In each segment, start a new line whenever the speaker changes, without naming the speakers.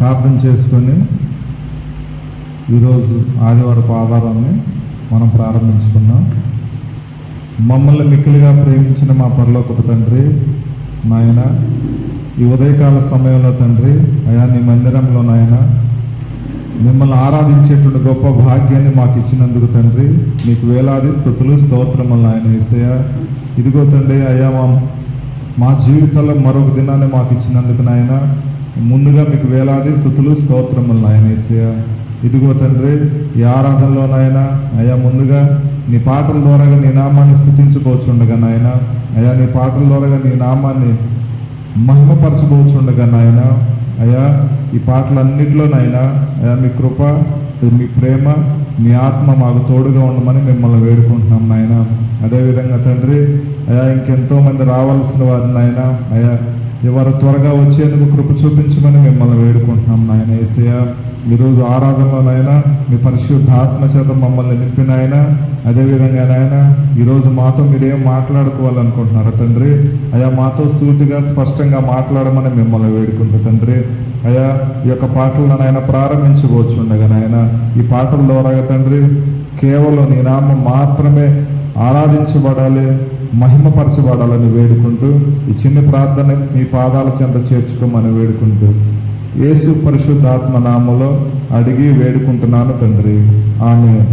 ప్రార్థన చేసుకొని ఈరోజు ఆదివారపు ఆధారాన్ని మనం ప్రారంభించుకున్నాం. మమ్మల్ని మిక్కిలిగా ప్రేమించిన మా పరలోకపు తండ్రి, నాయన ఈ ఉదయకాల సమయంలో తండ్రి అయా నీ మందిరంలో నాయన మిమ్మల్ని ఆరాధించేటువంటి గొప్ప భాగ్యాన్ని మాకు ఇచ్చినందుకు తండ్రి నీకు వేలాది స్తుతులు స్తోత్రములు నాయన యేసయ్య. ఇదిగో తండ్రి అయ్యా మా జీవితంలో మరొక దినాన్ని మాకు ఇచ్చినందుకు నాయన ముందుగా మీకు వేలాది స్తుతులు స్తోత్రములు నాయన యేసయ్య. ఇదిగో తండ్రి ఈ ఆరాధనలో నాయన అయ్యా ముందుగా నీ పాటల ద్వారాగా నీ నామాన్ని స్తుతించుకోవచ్చుండగా నాయన అయ్యా నీ పాటల ద్వారాగా నీ నామాన్ని మహిమపరచబోచుండగా నాయన అయ్యా ఈ పాటలన్నిటిలో నాయన అయ్యా మీ కృప, మీ ప్రేమ, మీ ఆత్మ మాకు తోడుగా ఉండమని మిమ్మల్ని వేడుకుంటున్నాం నాయన. అదేవిధంగా తండ్రి అయ్యా ఇంకెంతో మంది రావాల్సిన వారిని నాయన అయ్యా ఎవరు త్వరగా వచ్చేందుకు కృప చూపించమని మిమ్మల్ని వేడుకుంటున్నాం నాయన యేసయ్య. ఈరోజు ఆరాధనలో నాయన మీ పరిశుద్ధాత్మ చేత మమ్మల్ని నింపిన ఆయన, అదేవిధంగా నాయన ఈరోజు మాతో మీరేం మాట్లాడుకోవాలనుకుంటున్నారా తండ్రి అయ్యా మాతో సూటిగా స్పష్టంగా మాట్లాడమని మిమ్మల్ని వేడుకుంటా తండ్రి అయ్యా ఈ యొక్క పాటలను నాయన ప్రారంభించబోచుండగా నాయన ఈ పాటల ద్వారా తండ్రి కేవలం నీ నామం మాత్రమే ఆరాధించబడాలి, మహిమపరచబడాలని వేడుకుంటూ ఈ చిన్న ప్రార్థన మీ పాదాల చెంత చేర్చుకోమని వేడుకుంటూ యేసు పరిశుద్ధాత్మ నామములో అడిగి వేడుకుంటున్నాను తండ్రి, ఆమేన్.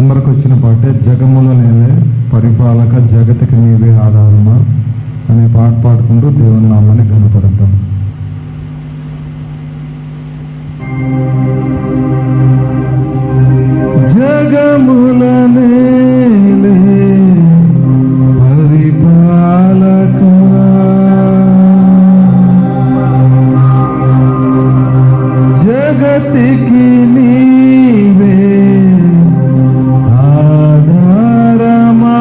మనందరికి వచ్చిన పాటే జగముల నేలే పరిపాలక జగతికి నీవే ఆధారమా అనే పాట పాడుకుంటూ దేవుని నామాన్ని ఘనపడతాం. జగముల నేలే పరిపాలక జగతికి నీవే ఆధారమా.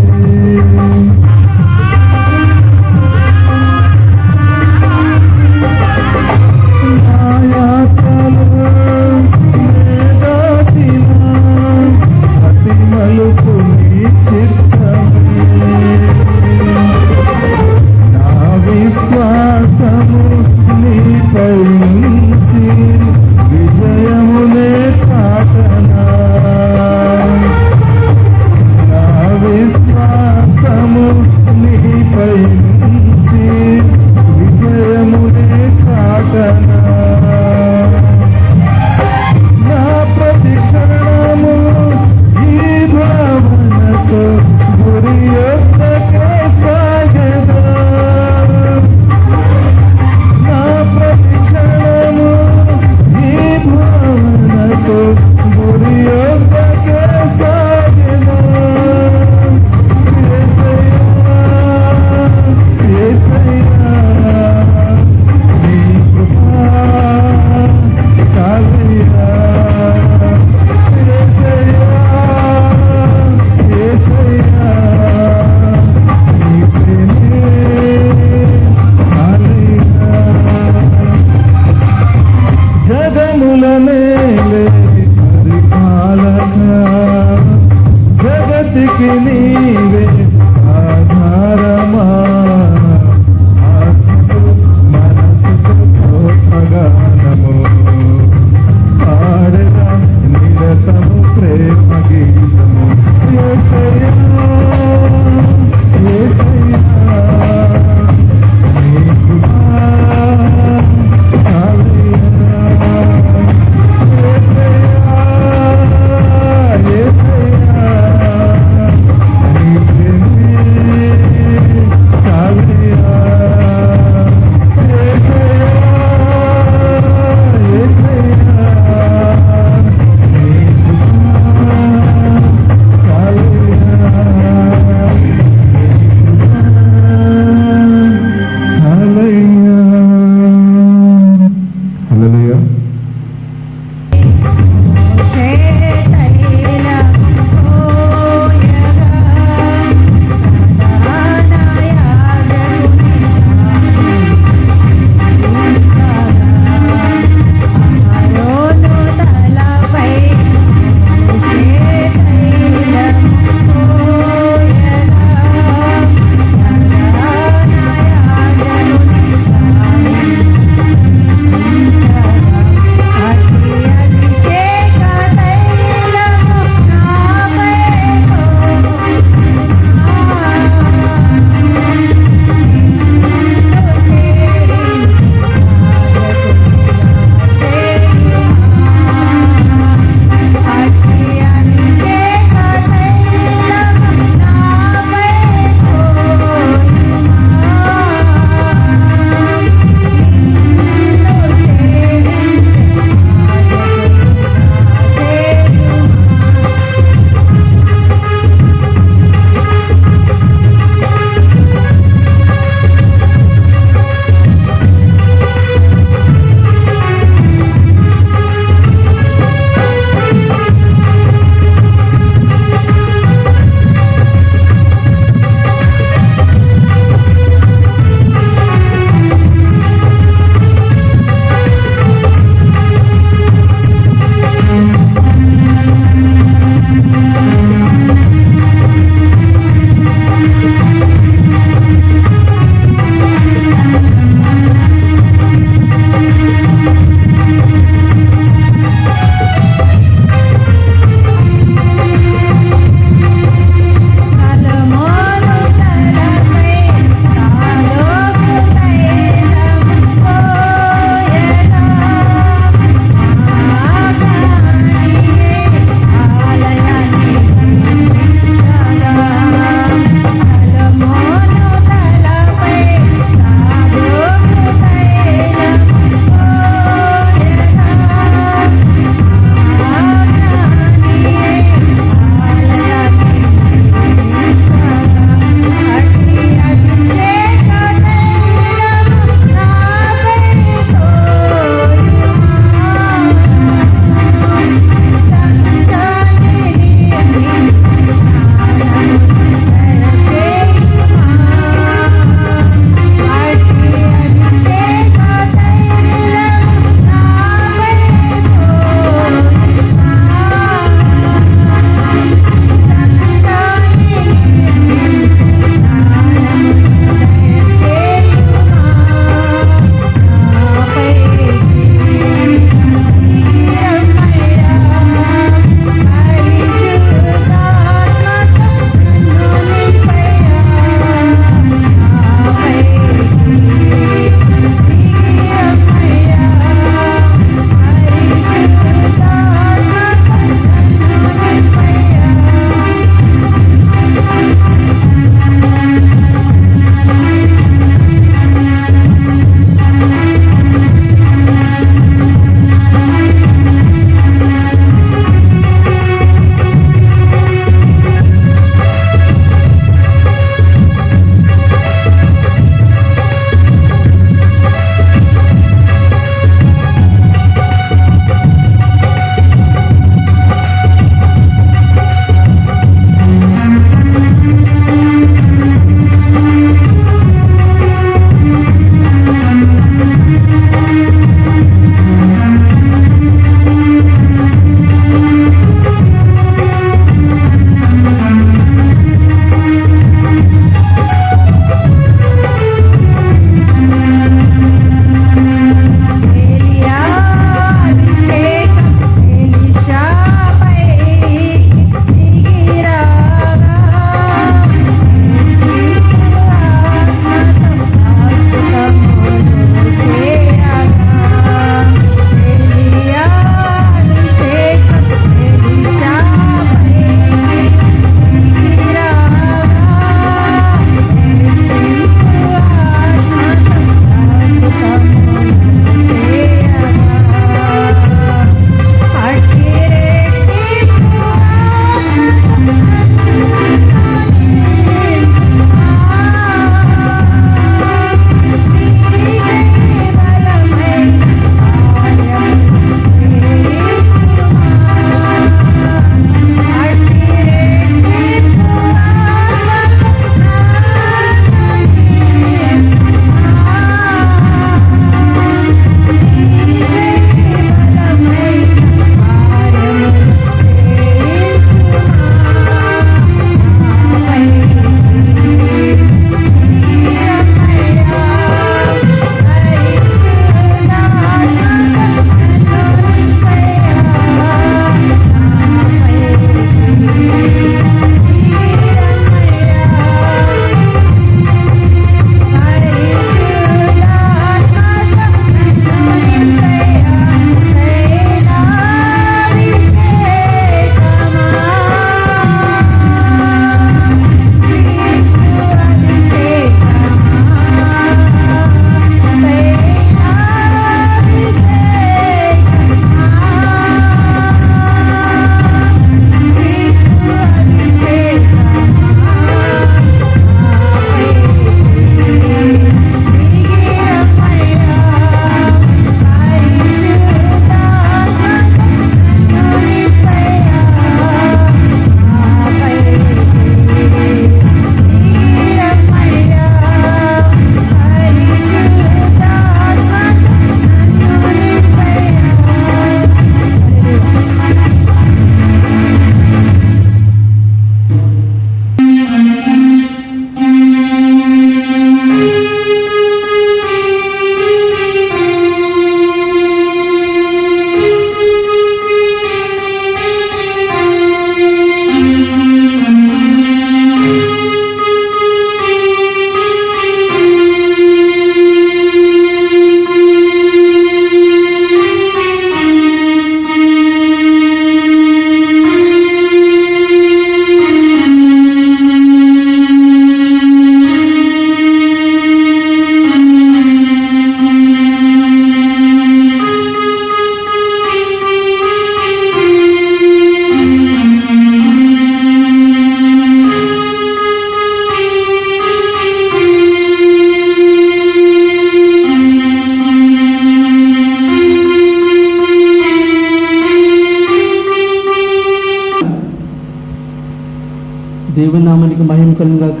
దేవుని నామానికి మహిమ కలుగును గాక.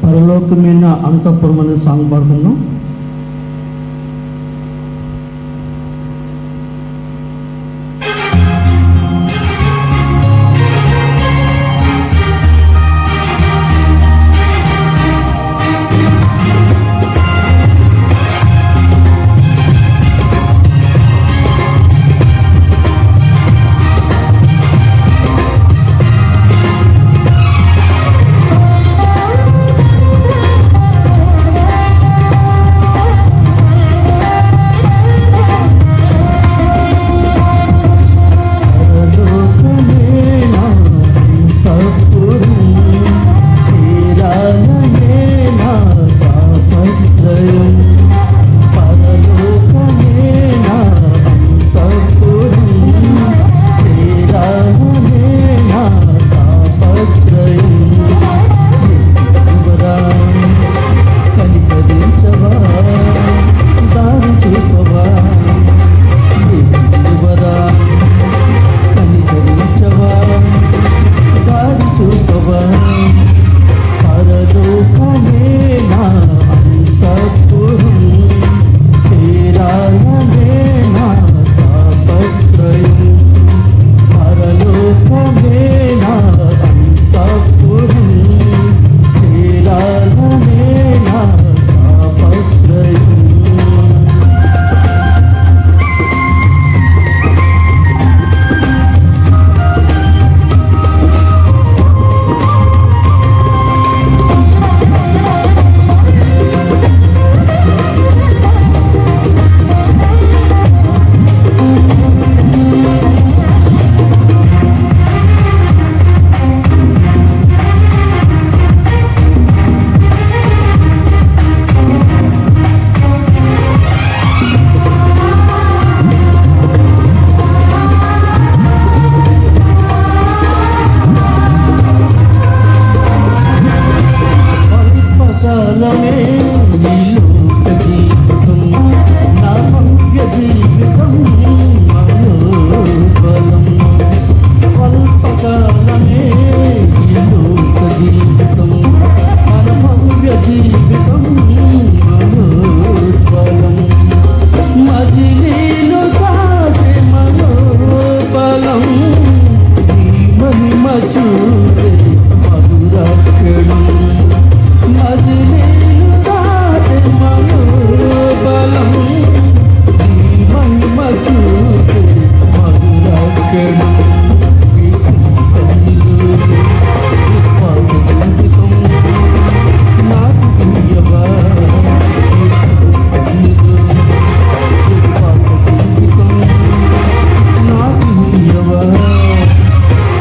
పరలోకమైన అంతఃపురం అనే సాంగ్ పాడుకున్నాం.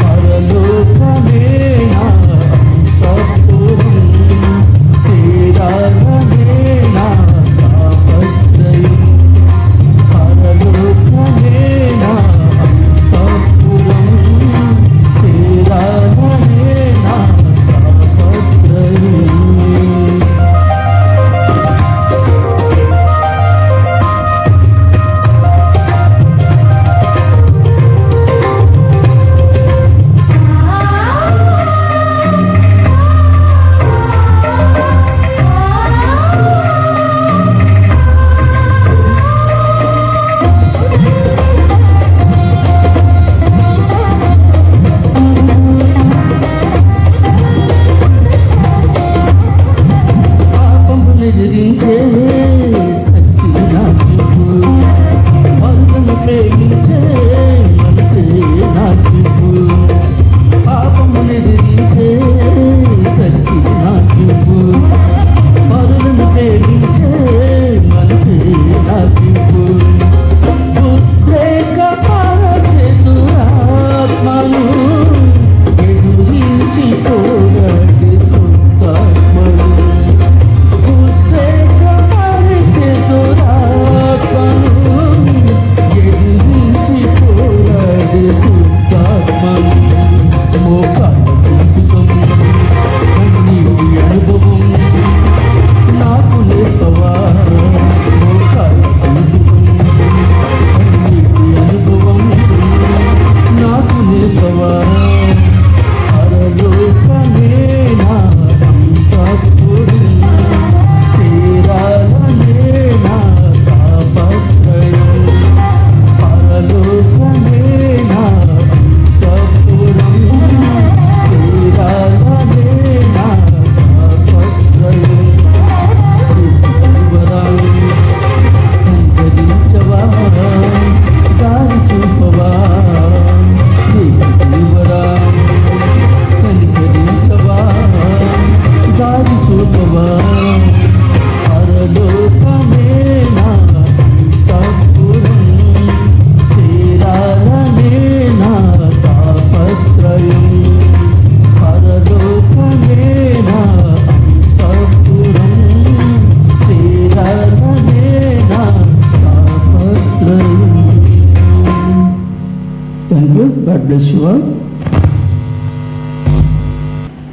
పరలోకమే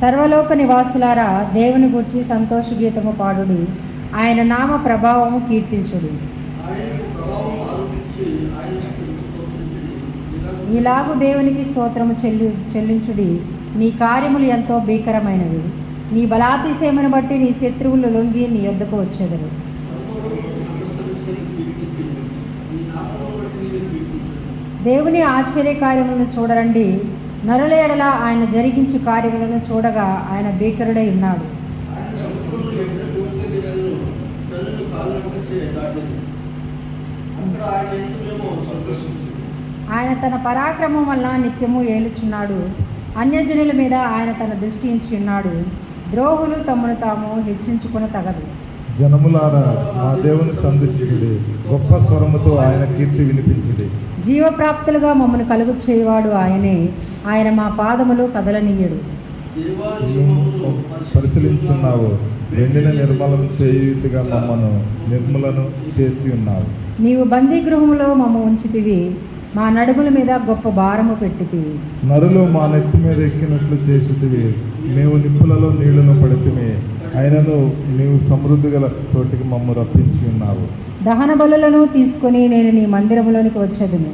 సర్వలోక నివాసులారా దేవుని గూర్చి సంతోష గీతము పాడుడి, ఆయన నామ ప్రభావము కీర్తించుడి. ఇలాగు దేవునికి స్తోత్రము చెల్లించుడి. నీ కార్యములు ఎంతో భీకరమైనవి. నీ బలాతిశయమును బట్టి నీ శత్రువులు లొంగి నీ యొద్దకు వచ్చెదరు. దేవుని ఆశ్చర్య కార్యములను చూడరండి. నరుల ఎడల ఆయన జరిగించు కార్యములను చూడగా ఆయన భీకరుడై ఉన్నాడు. ఆయన తన పరాక్రమం వల్ల నిత్యము ఏలుచున్నాడు. అన్యజనుల మీద ఆయన తన దృష్టి ఉంచి ఉన్నాడు. ద్రోహులు తమను తాము హెచ్చించుకుని తగదు.
జనములారా మా దేవుని సందర్శించుడి, గొప్ప స్వరముతో ఆయన కీర్తి వినిపించుడి.
జీవప్రాప్తులుగా మమ్మల్ని కలుగు చేయవాడు ఆయనే. ఆయన మా పాదములు కదలనీయడు.
పరిశీలించున్నావు, వెండిని నిర్మలం చేయుటిగా మమ్మను నిర్మలను చేసి ఉన్నావు.
నీవు బందీ గృహములో మమ్మ ఉంచితివి, మా నడుముల మీద గొప్ప భారము పెట్టితివి.
నరులు మా నెత్తి మీద ఎక్కినట్లు చేసితివి, మేము నిప్పులలో నీళ్లను పడితిమి, అయినను నీవు సమృద్ధి గల చోటికి మమ్ము రప్పించి ఉన్నావు.
దహన బలులను తీసుకొని నేను నీ మందిరములోనికి వచ్చేదను.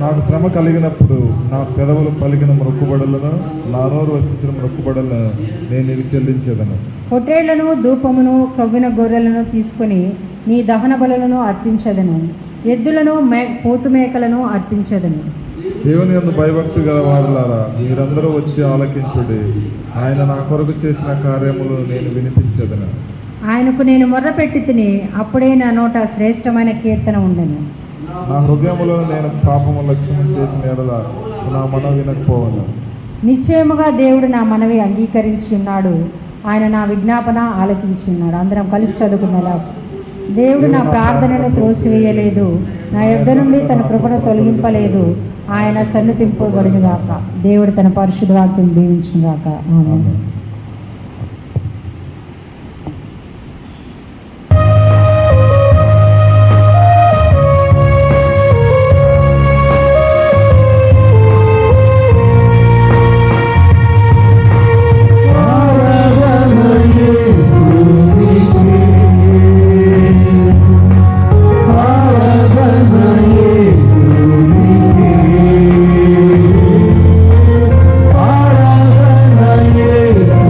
నాకు శ్రమ కలిగినప్పుడు నా పెదవులు పలికిన మొక్కుబడులను, నా నోరు వసించిన మొక్కుబడులను నేను నీకు చెల్లించేదను.
పొట్టేళ్లను, ధూపమును, క్రొవ్విన గొర్రెలను తీసుకొని నీ దహన బలులను అర్పించదను. ఎద్దులను, పోతు మేకలను అర్పించదను.
దేవుని యందు భయభక్తి గల వారులారా, మీరందరూ వచ్చి ఆలకించుడి. ఆయన నా కొరకు చేసిన కార్యములు నేను వినిపించదను.
ఆయనకు నేను మొర్ర పెట్టి తిని, అప్పుడే నా నోట శ్రేష్టమైన కీర్తన ఉండెను.
నా హృదయములో నేను పాపము లక్ష్యం చేసిన ఎడల నా మనవి వినకపోవను.
నిశ్చయముగా దేవుడు నా మనవి అంగీకరించి ఉన్నాడు. ఆయన నా విజ్ఞాపన ఆలకించి ఉన్నాడు. అందరం కలిసి చదువుకున్న దేవుడు నా ప్రార్థనను త్రోసివేయలేదు, నా యొద్ద నుండి తన కృపను తొలగింపలేదు. ఆయన సన్నిధింపబడిన గాక. దేవుడు తన పరిశుద్ధ వాక్యం దీవించును గాక. ఆమేన్.
Yes.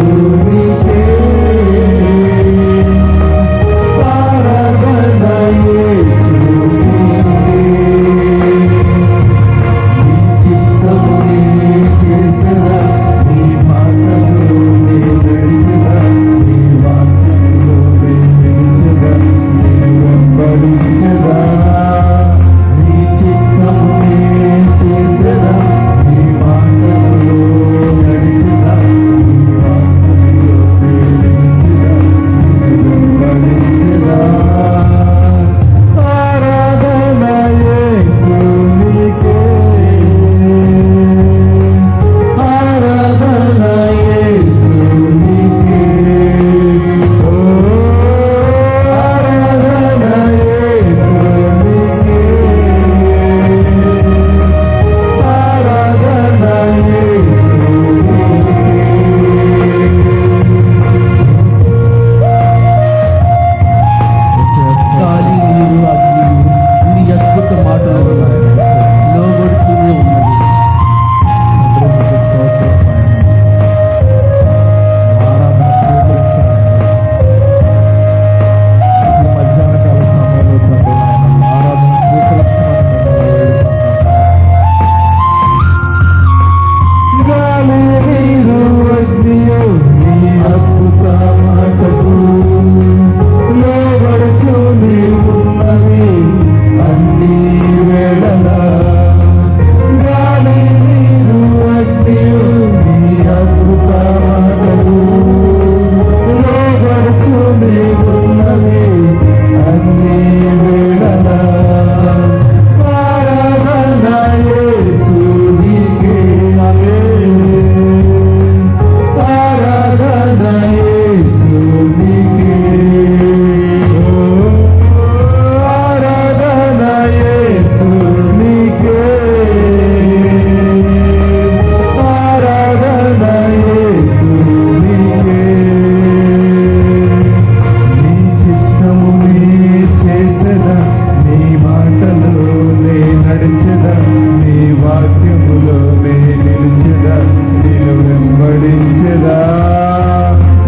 వెంబడించెదా,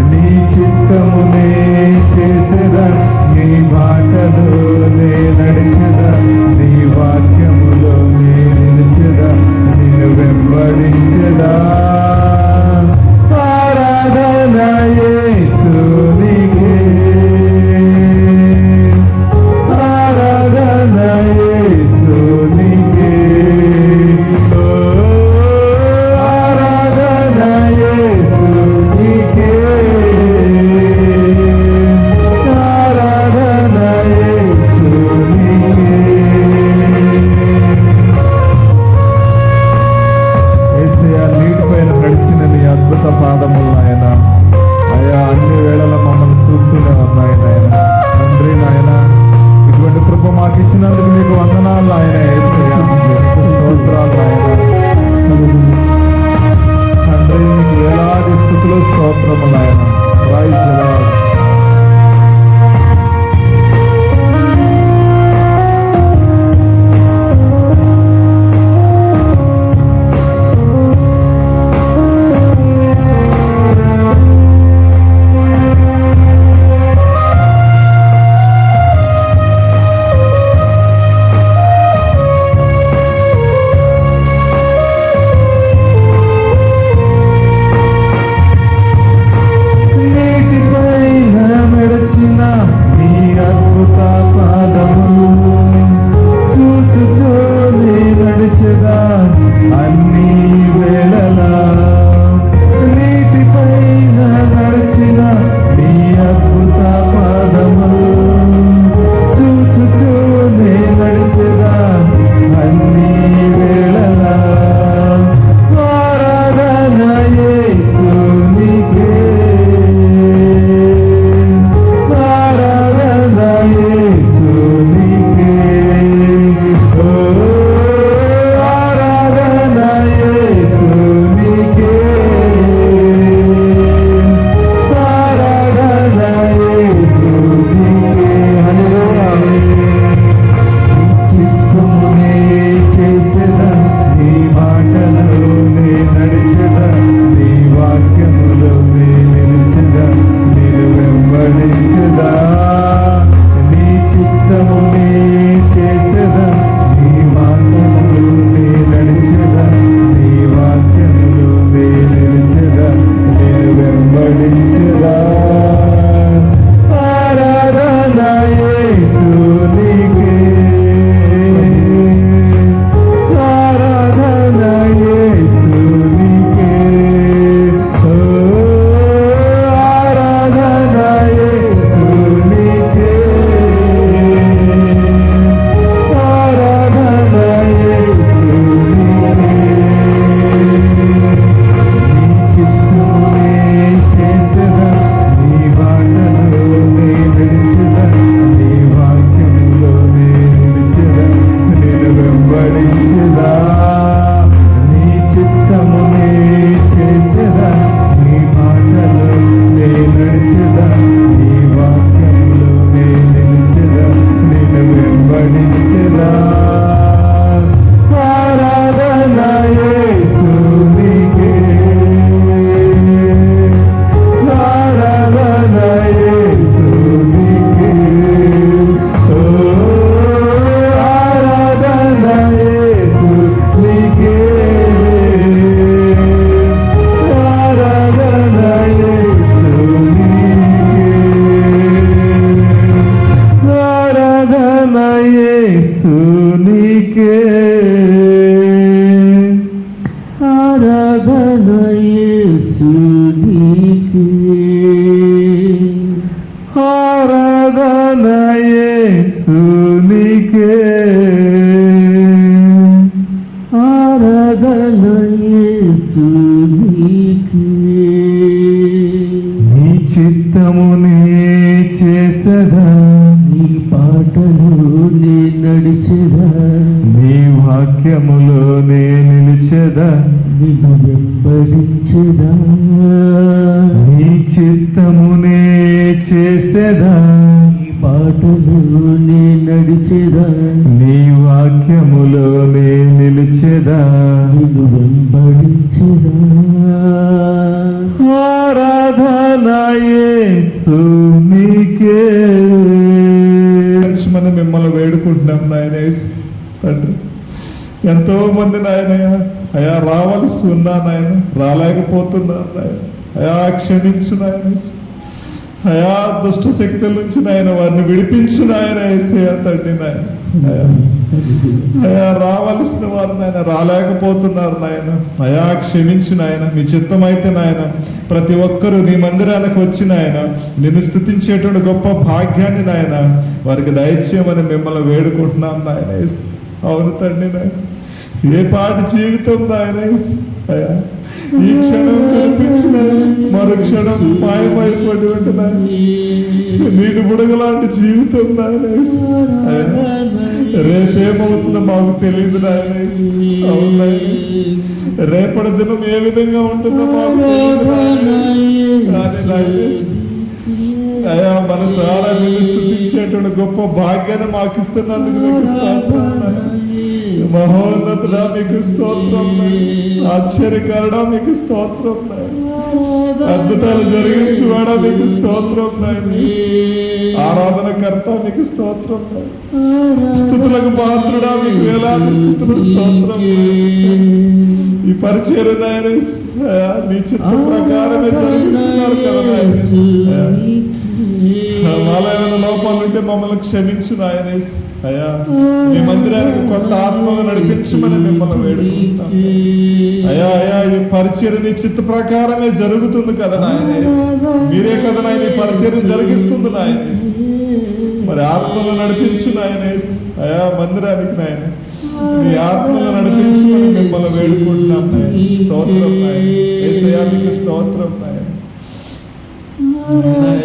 నీ చిత్తమునే చేసేదా, నీ బాటలోనే నడిచెదా, నీ వాక్యములోనే నిలిచెదా, నిన్ను వెంబడించెదా. ఆరాధన యేసునికే, ఆరాధన యేసునికే, ఓ ఆరాధన యేసునికే, ఆరాధన యేసునికే. యేసయ్యా, నీటిపైన నడిచిన నీ అద్భుత పాదములు నాయన, అయ్యా అన్ని వేళల మమ్మల్ని చూస్తూనే ఉన్నాయి నాయన. తండ్రి నాయన, ఇటువంటి కృప మాకు ఇచ్చినందుకు మీకు వందనాలు నాయన. యేసయ్యా, నీకు స్తోత్రాలు నాయన. తండ్రి, నీకు వేలాది స్థుతులు స్తోత్రములు నాయన. Praise the lord. నీటిపైన నడిచిన నీ అద్భుత పాదములు చూచుచూని నడిచెదా అన్ని వేళలా. నీటిపైన నడిచిన నీ అద్భుత పాదములు చూచుచూని నడిచెదా అన్ని వేళలా. ఆరాధన యేసునికే, ఆరాధన యేసునికే, ఓ ఆరాధన యేసునికే, ఆరాధన యేసునికే. హల్లెలూయా. చిత్తమునే చేసెదా, నీ బాటలోనే నడిచెదా, నీ వాక్యములోనే నిలిచెదా, నేను వెంబడించెదా. నీ చిత్తమునే చేసెదా, నీ వాక్యములోనే నడిచెదా, నీ వాక్యములోనే నిలిచెదా, నేను వెంబడించెదా. ఆరాధన యేసునికే, ఆరాధన యేసునికే, ఓ ఆరాధన యేసునికే, ఆరాధన యేసునికే. నీ చిత్తమునే చేసెదా, నీ బాటలోనే నడిచెదా, నీ వాక్యములోనే నిలిచెదా, నేను వెంబడించెదా. నీ చిత్తమునే చేసెదా, నీ బాటలోనే నడిచెదా, నీ వాక్యములోనే నిలిచెదా, నేను వెంబడించెదా. ఆరాధన యేసునికే, ఆరాధన యేసునికే, ఓ ఆరాధన యేసునికే, ఆరాధన యేసునికే, ఆరాధన యేసునికే,
ఆరాధన యేసునికే,
ఆరాధన యేసునికే,
ఆరాధన యేసునికే.
నీ చిత్తమునే చేసెదా,
నీ పాటలోనే నడిచెదా,
నీ వాక్యములోనే నిలిచెదా,
నిన్ను వెంబడించెదా.
నీ చిత్తమునే చేసెదా,
నీ పాటలోనే నడిచెదా,
నీ వాక్యములోనే నిలిచెదా,
నిన్ను వెంబడించెదా.
ఎంతో మంది నాయన అయా రావాల్సి ఉన్నా నాయన రాలేకపోతున్నారు నాయన. అయా క్షమించు నాయన. అయా దుష్ట శక్తుల నుంచి నాయన వారిని విడిపించు నాయన. యేసయ్యా తండ్రి నాయన. అయా రావాల్సిన వారు నాయన రాలేకపోతున్నారు నాయన. అయా క్షమించు నాయన. మీ చిత్తమైతే నాయన ప్రతి ఒక్కరూ నీ మందిరానికి వచ్చి నాయన నిన్ను స్తుతించేటువంటి గొప్ప భాగ్యాన్ని నాయన వారికి దయచేయమని మిమ్మల్ని వేడుకుంటున్నాం నాయన. అవును తండ్రి నాయన. ఏ పాటి జీవితం నాయన. అయా ఈ క్షణం కనిపించిన మరో క్షణం మాయమైపోయి ఉంటున్నాను. నీటి బుడగలాంటి జీవితం నాయన. రేపేమవుతుందో మాకు తెలియదు నాయన. అవును నాయన. రేపటి దినం ఏ విధంగా ఉంటుందో మాకు తెలియదు నాయన. అయా మనసారా నిన్ను స్తుతించేటువంటి గొప్ప భాగ్యాన్ని మాకు ఇస్తున్నందుకు మీకు స్తోత్రం నాయన. మహోన్నతుడా మీకు స్తోత్రం నాయన. ఆశ్చర్యకరుడా మీకు స్తోత్రం నాయన. అద్భుతాలు జరిగించువాడా మీకు స్తోత్రం నాయన. ఆరాధనకర్త మీకు స్తోత్రం నాయన. స్తుతులకు పాత్రుడా మీకు వేలాది స్థుతులు స్తోత్రం నాయన. ఈ పరిచయం నాయన మీ చిత్త ప్రకారమే జరిగిస్తున్నారు కదా నాయన. మాలో ఏమైనా లోపాలు ఉంటే మమ్మల్ని క్షమించు నాయన. అయ్యా మీ మందిరానికి కొత్త ఆత్మను నడిపించమని మిమ్మల్ని వేడుకుంటాం. అయ్యా అయ్యా ఈ పరిచయం నీ చిత్త ప్రకారమే జరుగుతుంది కదా నాయన. మీరే కదా నాయన ఈ పరిచయం జరిగిస్తుంది నాయన. మరి ఆత్మను నడిపించు నాయన. అయా మందిరానికి నాయన మీ ఆత్మను నడిపించమని మిమ్మల్ని వేడుకుంటున్నాం నాయన. స్తోత్రం నాయన. యేసయ్యా మీకు స్తోత్రం నాయన.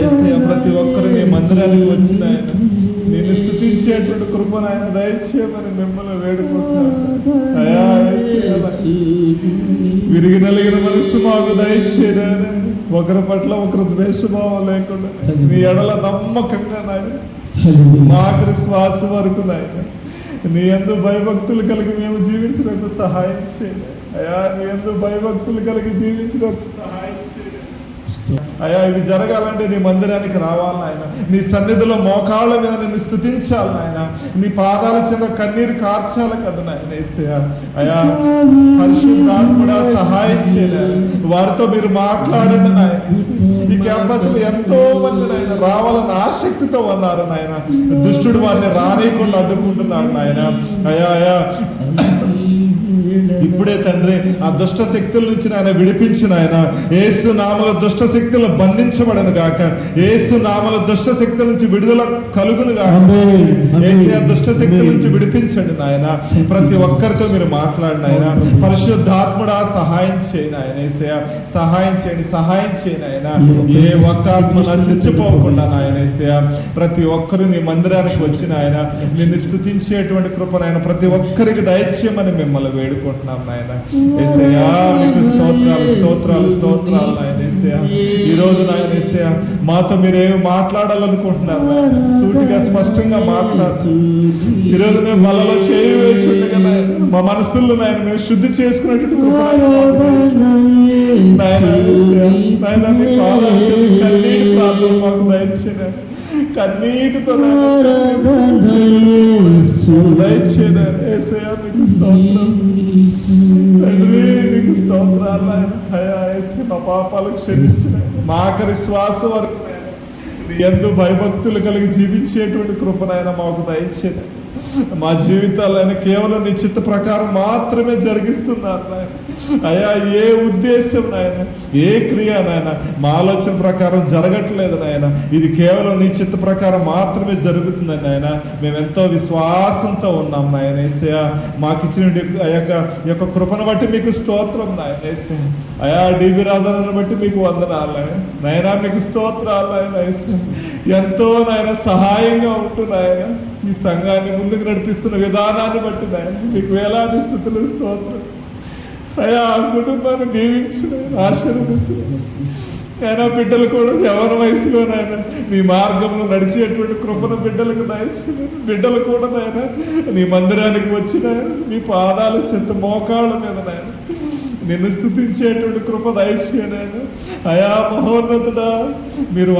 యేసయ్యా ప్రతి ఒక్కరు మీ మందిరానికి వచ్చిన ఆయన నిన్ను స్తుతించేటువంటి కృపను ఆయన దయచేయమని మిమ్మల్ని వేడుకుంటున్నాను. అయా యేసయ్యా విరిగి నలిగిన మనసు మాకు దయచేయని. ఒకరి పట్ల ఒకరు ద్వేషభావం లేకుండా నీ ఎడల నమ్మకంగా నాయన మా ఆఖరి శ్వాస వరకు నాయన నీ యందు భయభక్తులు కలిగి మేము జీవించడానికి సహాయం చేయండి. అయా నీ యందు భయభక్తులు కలిగి జీవించడానికి సహాయం చేయండి. అయ్యా ఇవి జరగాలంటే నీ మందిరానికి రావాలి నాయన. నీ సన్నిధిలో మోకాళ్ళ మీద నిన్ను స్తుతించాలి నాయన. నీ పాదాల చెంద కన్నీరు కార్చాలి కదా నాయన. యేసయ్యా అయా పరిశుద్ధాత్ముడా సహాయం చేయలేదు. వారితో మీరు మాట్లాడండి నాయన. ఈ క్యాంపస్ లో ఎంతో మంది నాయన రావాలని ఆసక్తితో ఉన్నారు నాయన. దుష్టుడు వారిని రానియకుండా అడ్డుకుంటున్నాడు నాయన. అయా అయా ఇప్పుడే తండ్రి ఆ దుష్ట శక్తుల నుంచి ఆయన విడిపించిన ఆయన. యేసు నామల దుష్ట శక్తులు బంధించబడను గాక. యేసు నామల దుష్ట శక్తుల నుంచి విడుదల కలుగును గాక. యేసయ్యా దుష్ట శక్తుల నుంచి విడిపించండి నాయన. ప్రతి ఒక్కరితో మీరు మాట్లాడిన ఆయన. పరిశుద్ధాత్ముడా సహాయం చేయను ఆయన. యేసయ్యా సహాయం చేయండి. సహాయం చేయను ఆయన. ఏ ఒక్క ఆత్మ నశించిపోకుండా నాయన. యేసయ్యా ప్రతి ఒక్కరు నీ మందిరానికి వచ్చిన ఆయన నిన్ను స్తుతించేటువంటి కృపను ఆయన ప్రతి ఒక్కరికి దయచేయమని మిమ్మల్ని వేడుకుంటున్నాం నాయన. యేసయ్యా మీకు స్తోత్రాలు స్తోత్రాలు స్తోత్రాలు నాయన. యేసయ్యా ఈ రోజు నాయన యేసయ్యా మాతో మీరేమి మాట్లాడాలనుకుంటున్నారు నాయన. సూటిగా స్పష్టంగా మాట్లాడు. ఈ రోజు మేము వాళ్ళలో చేయి వేసి ఉండగా నాయన మా మనసుల్లో నాయన మేము శుద్ధి చేసుకునేటువంటి కృప నాయన. యేసయ్యా నాయన నీ పాదాల చెంత కన్నీటి ప్రార్థన మాకు దయచేయండి. కన్నీటితో దయచేయండి. యేసయ్యా మీకు స్తోత్రం తండ్రి. మీకు స్తోత్రాలు నాయన. అయా యేసయ్యా మా పాపాలు క్షమించిన మా ఆఖరి శ్వాస వరకు నీ యందు భయభక్తులు కలిగి జీవించేటువంటి కృపనైనా మాకు దయచేయండి. మా జీవితాలను కేవలం నీ చిత్త ప్రకారం మాత్రమే జరిగిస్తున్నారు నాయన. అయ్యా ఏ ఉద్దేశం నాయన ఏ క్రియ నాయన మా ఆలోచన ప్రకారం జరగట్లేదు నాయన. ఇది కేవలం నీ చిత్త ప్రకారం మాత్రమే జరుగుతుందని నాయన మేము ఎంతో విశ్వాసంతో ఉన్నాం నాయన. యేసయ్యా మాకు ఇచ్చిన యొక్క కృపను బట్టి మీకు స్తోత్రం నాయన. యేసయ్యా అయా డిబి రాధనను బట్టి మీకు వందనాలు నాయన. మీకు స్తోత్రాలు నాయన. యేసయ్యా ఎంతో నాయన సహాయంగా ఉంటున్నాయన. ఈ సంఘాన్ని ముందుకు నడిపిస్తున్న విధానాన్ని బట్టి నాయన మీకు వేలాది స్థుతులు స్తోత్రం. అయా ఆ కుటుంబాన్ని దీవించు ఆశీర్వదించు. అయినా బిడ్డలు కూడా యవన వయసులో నాయన నీ మార్గంలో నడిచేటువంటి కృపను బిడ్డలకు దయచేయను. బిడ్డలు కూడా నాయన నీ మందిరానికి వచ్చిన మీ పాదాల చెంత మోకాళ్ళ మీద నాయన నిన్ను స్తుతించేటువంటి కృప దయచేయను. అయా మహోన్నతుడా మీరు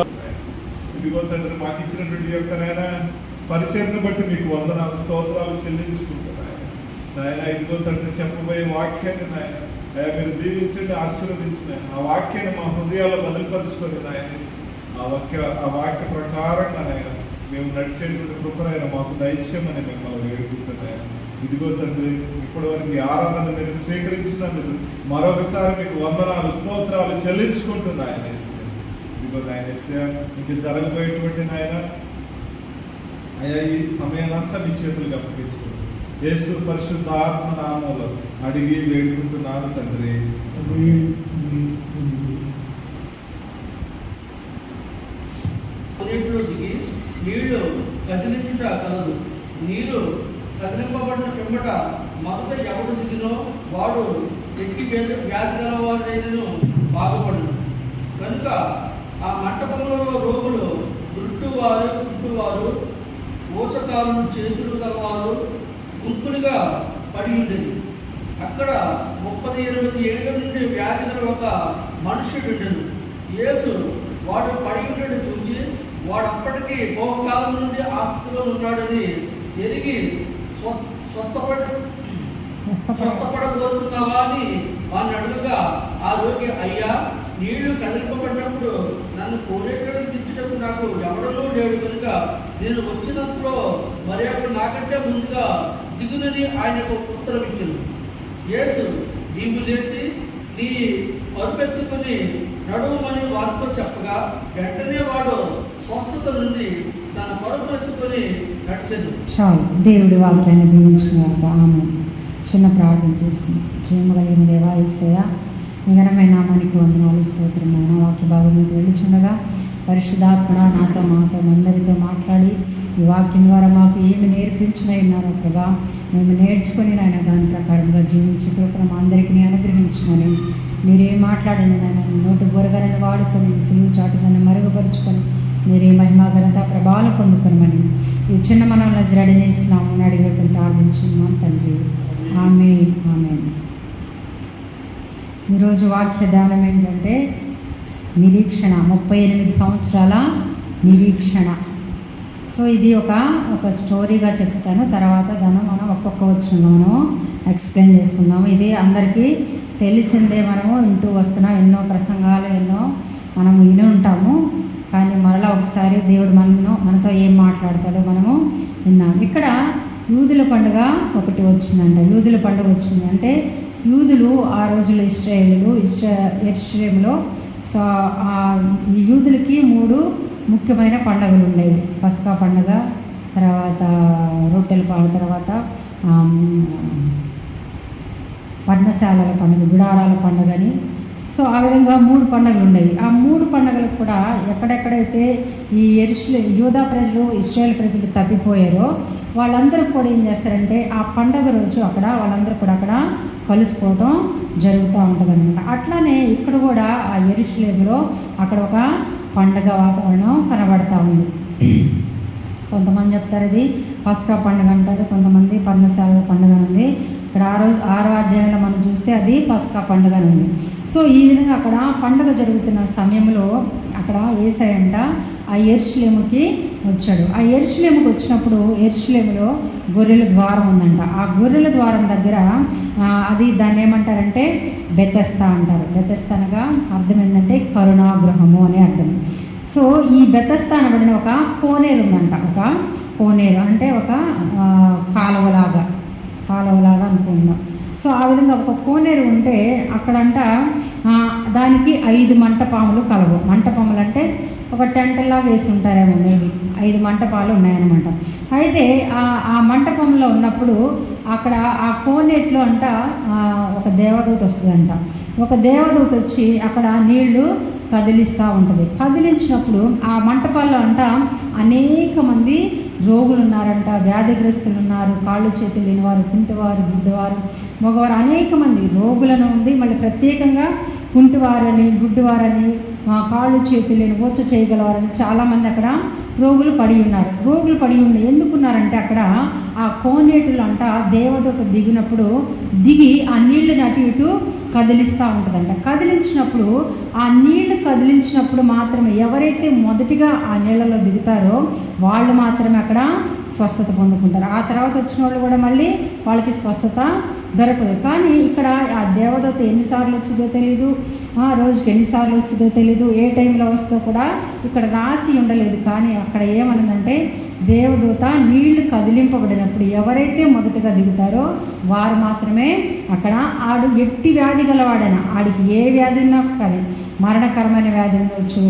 ఇదిగో తండ్రి మాకు ఇచ్చినటువంటి యొక్క నాయన పరిచయను బట్టి మీకు వందనాలు స్తోత్రాలు చెల్లించుకుంటున్నాను. నాయన ఇదిగో తండ్రి చెప్పబోయే వాక్యాన్ని నాయన అయ్యా మీరు దీవించండి, ఆశీర్వదించిన ఆ వాక్యాన్ని మా హృదయాల్లో బదులుపరుచుకొని నాయన ఆ వాక్య ప్రకారంగా నాయన మేము నడిచేటువంటి కృపనైనా మాకు దయచేయమని మిమ్మల్ని వేడుకుంటున్నాయన. ఇదిగో తండ్రి ఇప్పటి వరకు ఈ ఆరాధన మీరు స్వీకరించినందుకు మరొకసారి మీకు వందనాలు స్తోత్రాలు చెల్లించుకుంటున్నాయన. ఇదిగో నాయన ఇంకా జరగబోయేటువంటి నాయన అయ్యా ఈ సమయానంతా మీ చేతులకు అప్పగించుకుంటాం. యేసు పరిశుద్ధ ఆత్మ నామంలో అడిగి వేడుకుంటున్నాను తండ్రి.
దిగి నీళ్లు కదిలించుట కలదు. నీరు కదిలింపబడిన పిమ్మట మొదట ఎవడు దిగినో వాడు ఎట్టి వ్యాధి గలవారైనను బాగుపడును. కనుక ఆ మంటపములలో రోగులు గుట్టువారు గుట్టువారు ఊచకాలు చేతులు గలవారు గుంపులుగా పడి ఉండేది. అక్కడ 38 ఏళ్ల నుండి వ్యాధి గల ఒక మనుషుడుండెను. యేసు వాడు పడి ఉండేది చూసి వాడు అప్పటికి బహుకాలం నుండి ఆ స్థితిలో ఉన్నాడని ఎరిగి స్వస్థపడబోతున్నావా అని వాడిని అడుగగా ఆ రోగి, అయ్యా నీళ్లు కదిలింపబడినప్పుడు నన్ను కోనేటిలోకి దించుటకు నాకు ఎవడనూ లేడు కనుక నేను వచ్చినంతలో మరి అప్పుడు నాకంటే ముందుగా దిగునని ఆయనకు ఉత్తరం ఇచ్చాను. యేసు నీవు లేచి నీ పరుపెత్తుకుని నడుమని వారితో చెప్పగా వెంటనే వాడు స్వస్థత నుండి తన పరుపెత్తుకొని నడిచాను.
చాలు. దేవుడి వాక్యాన్ని దీవించినాక ఆమె చిన్న ప్రార్థన చేసుకున్నాం. చేయగలిగిన దేవా యేసయ్య నీ ఘనమైన నామానికి వందనాలు స్తోత్రమైన వాక్య భాగం మీకు వెళ్ళిచుండగా పరిశుద్ధాత్మ నాతో మాతో అందరితో మాట్లాడి ఈ వాక్యం ద్వారా మాకు ఏమి నేర్పించినా ఉన్నారో ప్రభా మేము నేర్చుకొని నాయన దాని ప్రకారంగా జీవించి కృపను మా అందరికీ అనుగ్రహించమని మీరేం మాట్లాడండి నాయన నోటు బొరగరని వాడుకొని సిలువు చాటుదని మరుగుపరుచుకొని మీరే మహిమా ఘనత ప్రభావాలు పొందుకొనమని ఈ చిన్న మనల్ని రెడీ చేస్తున్నాము అడిగేట్టు ప్రార్థించున్నాం తండ్రి. ఆమేన్ ఆమేన్. ఈరోజు వాక్య ధ్యానం ఏంటంటే నిరీక్షణ, 38 సంవత్సరాల నిరీక్షణ. సో ఇది ఒక స్టోరీగా చెప్తాను. తర్వాత దాన్ని మనం ఒక్కొక్క వచ్చినాము ఎక్స్ప్లెయిన్ చేసుకుందాము. ఇది అందరికీ తెలిసిందే, మనము వింటూ వస్తున్నాం. ఎన్నో ప్రసంగాలు మనము విని ఉంటాము. కానీ మరలా ఒకసారి దేవుడు మనతో ఏం మాట్లాడతాడో మనము విన్నాం. ఇక్కడ యూదుల పండుగ ఒకటి వచ్చిందంట. యూదుల పండుగ వచ్చింది అంటే యూదులు ఆ రోజుల్లో యెరూషలేములో సో ఈ యూదులకి 3 ముఖ్యమైన పండుగలు ఉండేవి. పస్కా పండుగ, తర్వాత రొట్టెల పండుగ, తర్వాత పర్ణశాలల పండుగ, గుడారాల పండుగని. సో ఆ విధంగా 3 పండుగలు ఉండేవి. ఆ 3 పండుగలకు కూడా ఎక్కడెక్కడైతే ఈ యూదా ప్రజలు, ఇశ్రాయేల్ ప్రజలు తప్పిపోయారో వాళ్ళందరూ కూడా ఏం చేస్తారంటే ఆ పండుగ రోజు వాళ్ళందరూ కూడా అక్కడ కలుసుకోవటం జరుగుతూ ఉంటుంది అనమాట. అట్లానే ఇక్కడ కూడా ఆ యెరూషలేములో అక్కడ ఒక పండుగ వాతావరణం కనబడతా ఉంది. కొంతమంది చెప్తారు ఇది పస్కా పండుగ అంటారు, కొంతమంది పర్ణశాలల పండుగ ఉంది. ఇక్కడ 6వ అధ్యాయంలో మనం చూస్తే అది పస్కా పండుగ ఉంది. సో ఈ విధంగా అక్కడ పండుగ జరుగుతున్న సమయంలో అక్కడ యేసయ్య ఆ యెరూషలేముకి వచ్చాడు. ఆ యెరూషలేముకి వచ్చినప్పుడు యెరూషలేములో గొర్రెల ద్వారం ఉందంట. ఆ గొర్రెల ద్వారం దగ్గర దాన్ని ఏమంటారంటే బెతెస్దా అంటారు. బెతెస్దా అనగా అర్థం ఏంటంటే కరుణాగృహము అనే అర్థం. సో ఈ బెతెస్దా అనబడిన ఒక కోనేరు ఉందంట. ఒక కోనేరు అంటే ఒక కాలువలాగా అనుకుందాం. సో ఆ విధంగా ఒక కోనేరు ఉంటే అక్కడంట దానికి 5 మంటపాములు కలవు. మంటపాములు అంటే ఒక టెంటల్లాగా వేసి ఉంటారేమో, మేబీ 5 మంటపాలు ఉన్నాయన్నమాట. అయితే ఆ మంటపంలో ఉన్నప్పుడు అక్కడ ఆ కోనేట్లో ఒక దేవదూత వస్తుందంట. ఒక దేవదూత వచ్చి అక్కడ నీళ్లు కదిలిస్తూ ఉంటుంది. కదిలించినప్పుడు ఆ మంటపాల్లో అనేక మంది రోగులు ఉన్నారంట, వ్యాధిగ్రస్తులు ఉన్నారు, కాళ్ళు చేతులు లేనివారు, కుంటివారు, గుడ్డివారు, మగవారు, అనేక మంది రోగులను ఉంది. మళ్ళీ ప్రత్యేకంగా కుంటివారని, గుడ్డివారని, కాళ్ళు చేతులు లేని ఊచ చేయగలవారని చాలామంది అక్కడ రోగులు పడి ఉన్నారు. ఎందుకున్నారంటే అక్కడ ఆ కోనేటులు దేవదూత దిగినప్పుడు దిగి ఆ నీళ్ళని అటు ఇటు కదిలిస్తూ ఉంటుందంట. కదిలించినప్పుడు ఆ నీళ్లు కదిలించినప్పుడు మాత్రమే ఎవరైతే మొదటిగా ఆ నీళ్ళలో దిగుతారో వాళ్ళు మాత్రమే అక్కడ స్వస్థత పొందుకుంటారు. ఆ తర్వాత వచ్చిన వాళ్ళు కూడా మళ్ళీ వాళ్ళకి స్వస్థత దొరకదు. కానీ ఇక్కడ ఆ దేవదూత ఎన్నిసార్లు వచ్చిందో తెలియదు, రోజుకి ఎన్నిసార్లు వచ్చిందో తెలియదు, ఏ టైంలో వస్తుందో కూడా ఇక్కడ రాసి ఉండలేదు. కానీ అక్కడ ఏమన్నదంటే దేవదూత నీళ్లు కదిలింపబడినప్పుడు ఎవరైతే మొదటగా దిగుతారో వారు మాత్రమే అక్కడ, ఆడు ఎట్టి వ్యాధి గలవాడైనా, ఆడికి ఏ వ్యాధి ఉన్నా కానీ, మరణకరమైన వ్యాధి ఉండొచ్చు,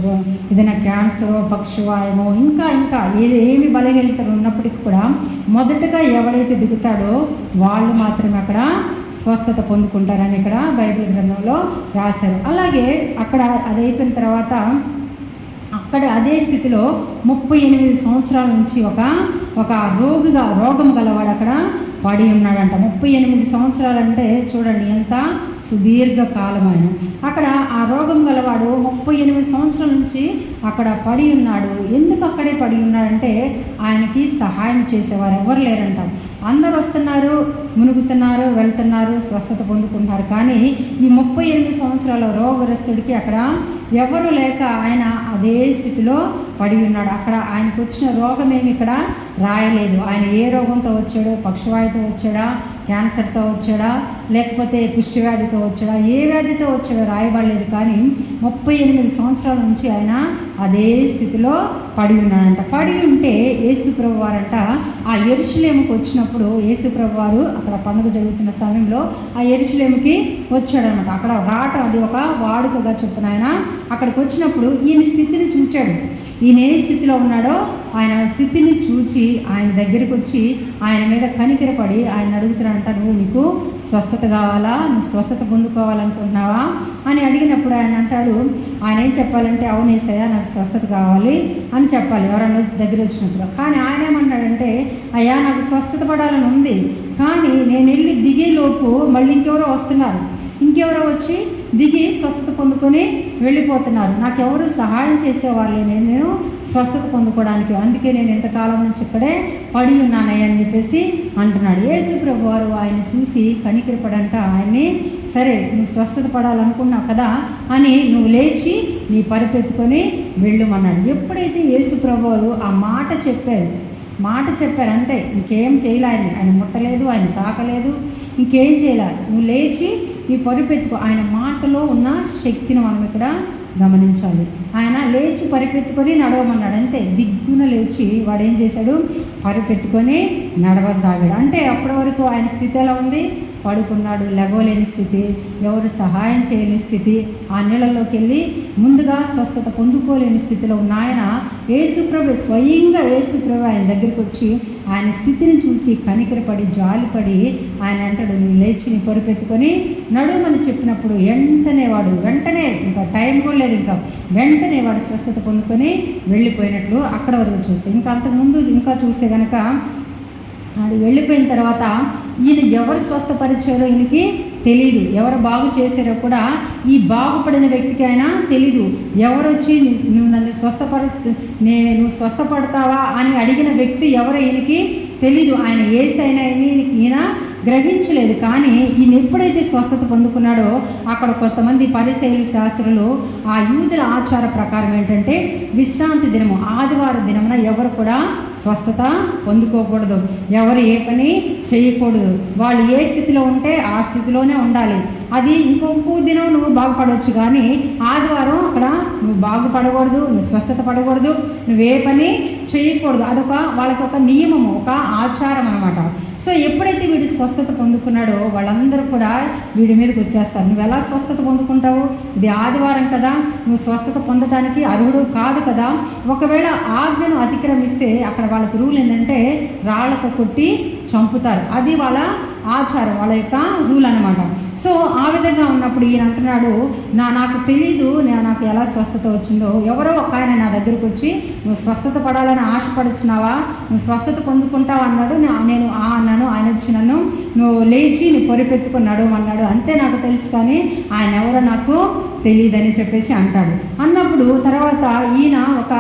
ఏదైనా క్యాన్సరో పక్షవాయమో ఇంకా ఏమి బలహీనతలు ఉన్నప్పటికీ కూడా మొదటగా ఎవరైతే దిగుతాడో వాళ్ళు మాత్రమే అక్కడ స్వస్థత పొందుకుంటారని ఇక్కడ బైబిల్ గ్రంథంలో రాశారు. అలాగే అక్కడ అది అయిపోయిన తర్వాత అక్కడ అదే స్థితిలో 38 సంవత్సరాల నుంచి ఒక రోగం గలవాడు అక్కడ పడి ఉన్నాడంట. 38 సంవత్సరాలు అంటే చూడండి ఎంత సుదీర్ఘ కాలమైన. అక్కడ ఆ రోగం గలవాడు 38 సంవత్సరాల నుంచి అక్కడ పడి ఉన్నాడు. ఎందుకు అక్కడే పడి ఉన్నాడంటే ఆయనకి సహాయం చేసేవారు ఎవరు లేరంట. అందరు వస్తున్నారు, మునుగుతున్నారు, వెళ్తున్నారు, స్వస్థత పొందుకుంటున్నారు. కానీ ఈ 38 సంవత్సరాల రోగగ్రస్తుడికి అక్కడ ఎవరు లేక ఆయన అదే స్థితిలో పడి ఉన్నాడు. అక్కడ ఆయనకు వచ్చిన రోగం ఏమి ఇక్కడ రాయలేదు. ఆయన ఏ రోగంతో వచ్చాడో, పక్షవాయుతో వచ్చాడా, క్యాన్సర్తో వచ్చాడా, లేకపోతే కుష్ఠవ్యాధితో వచ్చాడా, ఏ వ్యాధితో వచ్చాడో రాయబడలేదు. కానీ 38 సంవత్సరాల నుంచి ఆయన అదే స్థితిలో పడి ఉన్నాడంట. పడి ఉంటే యేసుప్రభు వారంట ఆ యెరూషలేముకి వచ్చినప్పుడు, యేసుప్రభు వారు అక్కడ పండుగ జరుగుతున్న సమయంలో ఆ యెరూషలేముకి వచ్చాడనమాట. అక్కడ రావటం అది ఒక వాడుకగా చెప్తున్న ఆయన అక్కడికి వచ్చినప్పుడు ఈయన స్థితిని చూచాడు. ఈయన ఏ స్థితిలో ఉన్నాడో ఆయన స్థితిని చూచి ఆయన దగ్గరికి వచ్చి ఆయన మీద కనికరపడి ఆయన అడుగుతున్నాడంట, నీకు స్వస్థత కావాలా, నువ్వు స్వస్థత పొందుకోవాలనుకుంటున్నావా అని అడిగినప్పుడు ఆయన అంటాడు, ఆయన ఏం చెప్పాలంటే అవును యేసయ్యా నాకు స్వస్థత కావాలి అని చెప్పాలి ఎవరన్నా దగ్గర వచ్చినప్పుడు. కానీ ఆయన ఏమన్నాడంటే అయ్యా నాకు స్వస్థత పడాలని ఉంది, కానీ నేను వెళ్ళి దిగేలోపు మళ్ళీ ఇంకెవరో వస్తున్నారు, ఇంకెవరో వచ్చి దిగి స్వస్థత పొందుకొని వెళ్ళిపోతున్నారు, నాకెవరు సహాయం చేసేవాళ్ళే, నేను స్వస్థత పొందుకోవడానికి, అందుకే నేను ఎంతకాలం నుంచి ఇక్కడే పడి ఉన్నానయ్య అని చెప్పేసి అంటున్నాడు. యేసు ప్రభు వారు ఆయన చూసి కనికరపడంట ఆయన్ని, సరే నువ్వు స్వస్థత పడాలనుకున్నావు కదా అని నువ్వు లేచి నీ పరిపెత్తుకొని వెళ్ళుమన్నాడు. ఎప్పుడైతే యేసు ప్రభు వారు ఆ మాట చెప్పారు అంతే, ఇంకేం చేయలే. ఆయన ముట్టలేదు, ఆయన తాకలేదు, ఇంకేం చేయలే. నువ్వు లేచి నీ పరిపెత్తుకో. ఆయన మాటలో ఉన్న శక్తిని మనం ఇక్కడ గమనించాలి. ఆయన లేచి పరిపెత్తుకొని నడవమన్నాడు అంతే. దిగ్గున లేచి వాడు ఏం చేశాడు, పరిపెత్తుకొని నడవసాగాడు. అంటే అప్పటి వరకు ఆయన స్థితి ఎలా ఉంది, పడుకున్నాడు, లెగవలేని స్థితి, ఎవరు సహాయం చేయలేని స్థితి, ఆ నీళ్ళలోకి వెళ్ళి ముందుగా స్వస్థత పొందుకోలేని స్థితిలో ఉన్న ఆయన స్వయంగా యేసుప్రభు ఆయన దగ్గరికి వచ్చి ఆయన స్థితిని చూచి కనికరపడి జాలిపడి ఆయన అంటాడు, నువ్వు లేచి నీ పరిపెత్తుకొని నడుమని చెప్పినప్పుడు వెంటనే ఇంకా టైం కూడా లేదు, ఇంకా వెంటనే వాడు స్వస్థత పొందుకొని వెళ్ళిపోయినట్లు అక్కడ వరకు చూస్తే. ఇంకా అంతకుముందు ఇంకా చూస్తే కనుక ఆడు వెళ్ళిపోయిన తర్వాత ఈయన ఎవరు స్వస్థపరిచారో ఈయనకి తెలీదు, ఎవరు బాగు చేశారో కూడా ఈ బాగుపడిన వ్యక్తికి అయినా తెలీదు. ఎవరు వచ్చి నువ్వు నన్ను నువ్వు స్వస్థపడతావా అని అడిగిన వ్యక్తి ఎవరో ఈయనకి తెలీదు. ఆయన యేసయ్యా ఈయన గ్రహించలేదు. కానీ ఈయన ఎప్పుడైతే స్వస్థత పొందుకున్నాడో అక్కడ కొంతమంది పరిసయ్యులు శాస్త్రులు ఆ యూదుల ఆచార ప్రకారం ఏంటంటే విశ్రాంతి దినము ఆదివారం దినమున ఎవరు కూడా స్వస్థత పొందుకోకూడదు, ఎవరు ఏ పని చేయకూడదు, వాళ్ళు ఏ స్థితిలో ఉంటే ఆ స్థితిలోనే ఉండాలి. అది ఇంకొక దినం నువ్వు బాగుపడవచ్చు, కానీ ఆదివారం అక్కడ నువ్వు బాగుపడకూడదు, నువ్వు స్వస్థత పడకూడదు, నువ్వే పని చేయకూడదు. అదొక వాళ్ళకి ఒక నియమము, ఒక ఆచారం అనమాట. సో ఎప్పుడైతే వీడు స్వస్థత పొందుకున్నాడో వాళ్ళందరూ కూడా వీడి మీదకి వచ్చేస్తారు. నువ్వు ఎలా స్వస్థత పొందుకుంటావు, ఇది ఆదివారం కదా, నువ్వు స్వస్థత పొందడానికి అర్హుడు కాదు కదా, ఒకవేళ ఆజ్ఞను అతిక్రమిస్తే అక్కడ వాళ్ళకి రూల్ ఏంటంటే రాళ్లతో కొట్టి చంపుతారు. అది వాళ్ళ ఆచారం, వాళ్ళ యొక్క రూల్ అనమాట. సో ఆ విధంగా ఉన్నప్పుడు ఈయన అంటున్నాడు, నాకు తెలీదు నాకు ఎలా స్వస్థత వచ్చిందో, ఎవరో ఒక ఆయన నా దగ్గరకు వచ్చి నువ్వు స్వస్థత పడాలని ఆశపడుచున్నావా, నువ్వు స్వస్థత పొందుకుంటావు అన్నాడు. నేను అన్నాను. ఆయన వచ్చి నన్ను నువ్వు లేచి నీ పొరిపెత్తుకొని నడవమన్నాడు. అంతే నాకు తెలుసు, కానీ ఆయన ఎవరో నాకు తెలియదని చెప్పేసి అంటాడు. అన్నప్పుడు తర్వాత ఈయన ఒక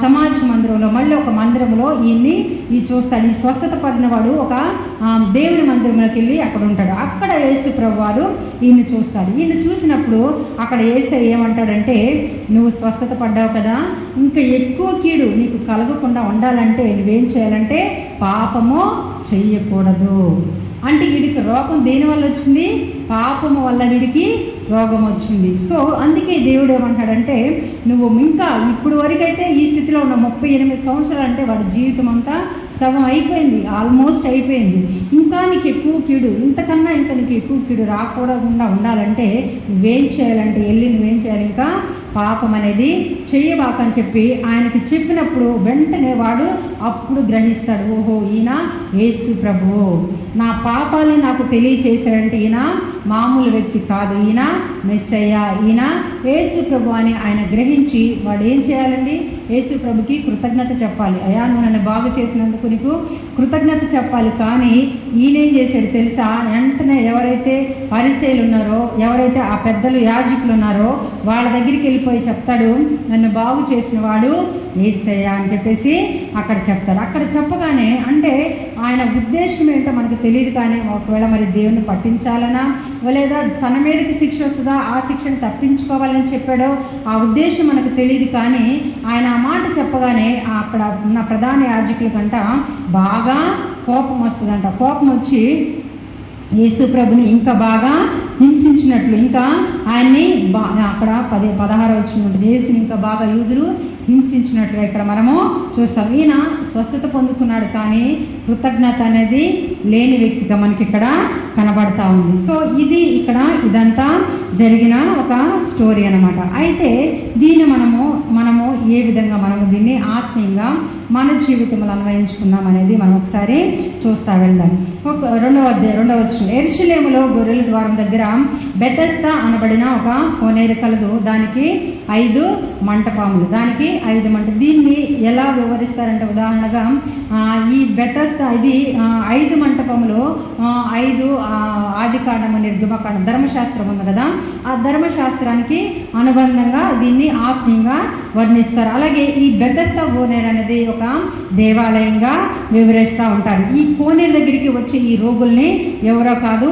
సమాజ మందిరంలో, మళ్ళీ ఒక మందిరంలో ఈ చూస్తాడు. ఈ స్వస్థత పడిన వాడు ఒక దేవుని మందిరంలోకి వెళ్ళి అక్కడ ఉంటాడు. అక్కడ యేసు ప్రభు వారు ఈయన చూస్తాడు. ఈయన చూసినప్పుడు అక్కడ యేసు ఏమంటాడంటే, నువ్వు స్వస్థత పడ్డావు కదా, ఇంకా ఎక్కువ కీడు నీకు కలగకుండా ఉండాలంటే నువ్వేం చేయాలంటే పాపము చెయ్యకూడదు. అంటే వీడికి రోగం దేనివల్ల వచ్చింది? పాపము వల్ల వీడికి రోగం వచ్చింది. సో అందుకే దేవుడు ఏమంటాడంటే, నువ్వు ఇంకా ఇప్పుడు వరకైతే ఈ స్థితిలో ఉన్న 38 సంవత్సరాలు అంటే వాడి జీవితం అంతా సగం అయిపోయింది, ఆల్మోస్ట్ అయిపోయింది. ఇంకా నీకు ఎక్కువ కీడు, ఇంతకన్నా ఇంకా నీకు ఎక్కువ కీడు రాకూడకుండా ఉండాలంటే నువ్వేం చేయాలంటే నువ్వేం చేయాలి, ఇంకా పాపం అనేది చెయ్యబాకని చెప్పి ఆయనకి చెప్పినప్పుడు వెంటనే వాడు అప్పుడు గ్రహిస్తాడు, ఓహో ఈయన యేసు ప్రభువు, నా పాపాలని నాకు తెలియచేశాడంటే ఈయన మామూలు వ్యక్తి కాదు, ఈయన మెస్సయ్య, ఈయన యేసు ప్రభు అని ఆయన గ్రహించి వాడు ఏం చేయాలండి? యేసు ప్రభుకి కృతజ్ఞత చెప్పాలి. అయ్యా నువ్వు నన్ను బాగు చేసినందుకు నీకు కృతజ్ఞత చెప్పాలి. కానీ ఈయనేం చేశాడు తెలుసా? వెంటనే ఎవరైతే పరిసయ్యులు ఉన్నారో, ఎవరైతే ఆ పెద్దలు యాజకులు ఉన్నారో వాళ్ళ దగ్గరికి వెళ్ళిపోయి చెప్తాడు, నన్ను బాగు చేసిన వాడు యేసయ్య అని చెప్పేసి అక్కడ చెప్తాడు. అక్కడ చెప్పగానే అంటే ఆయన ఉద్దేశం ఏంటో మనకు తెలియదు, కానీ ఒకవేళ మరి దేవుని పట్టించాలనా లేదా తన మీదకి శిక్ష వస్తుందా, ఆ శిక్షను తప్పించుకోవాలని చెప్పాడో ఆ ఉద్దేశం మనకు తెలియదు. కానీ ఆయన ఆ మాట చెప్పగానే అక్కడ ఉన్న ప్రధాన యాజకుల కంట బాగా కోపం వస్తుందంట. కోపం వచ్చి యేసు ప్రభుని ఇంకా బాగా హింసించినట్లు, ఇంకా ఆయన్ని అక్కడ 16 వచ్చినట్టు యేసుని ఇంకా బాగా యూదులు హింసించినట్లుగా ఇక్కడ మనము చూస్తాం. ఈయన స్వస్థత పొందుకున్నాడు, కానీ కృతజ్ఞత అనేది లేని వ్యక్తిగా మనకి ఇక్కడ కనబడతా ఉంది. సో ఇదంతా జరిగిన ఒక స్టోరీ అనమాట. అయితే దీన్ని మనము ఏ విధంగా దీన్ని ఆత్మీయంగా మన జీవితంలో అన్వయించుకున్నాం అనేది మనం ఒకసారి చూస్తా వెళ్దాం. రెండవ వచనం, యెరూషలేములో గొర్రెల ద్వారం దగ్గర బెతెస్దా అనబడిన ఒక కోనేరు కలదు, దానికి 5 మంటపాములు, దానికి 5 దీన్ని ఎలా వివరిస్తారంటే, ఉదాహరణగా ఈ బెతెస్దా ఇది 5 మంటపములు, 5 ఆదికాండము నిర్గమకాండం ధర్మశాస్త్రం ఉంది కదా, ఆ ధర్మశాస్త్రానికి అనుబంధంగా దీన్ని ఆత్మీయంగా వర్ణిస్తారు. అలాగే ఈ బెతెస్దా కోనేరు అనేది ఒక దేవాలయంగా వివరిస్తూ ఉంటారు. ఈ కోనేరు దగ్గరికి వచ్చే ఈ రోగుల్ని ఎవరో కాదు,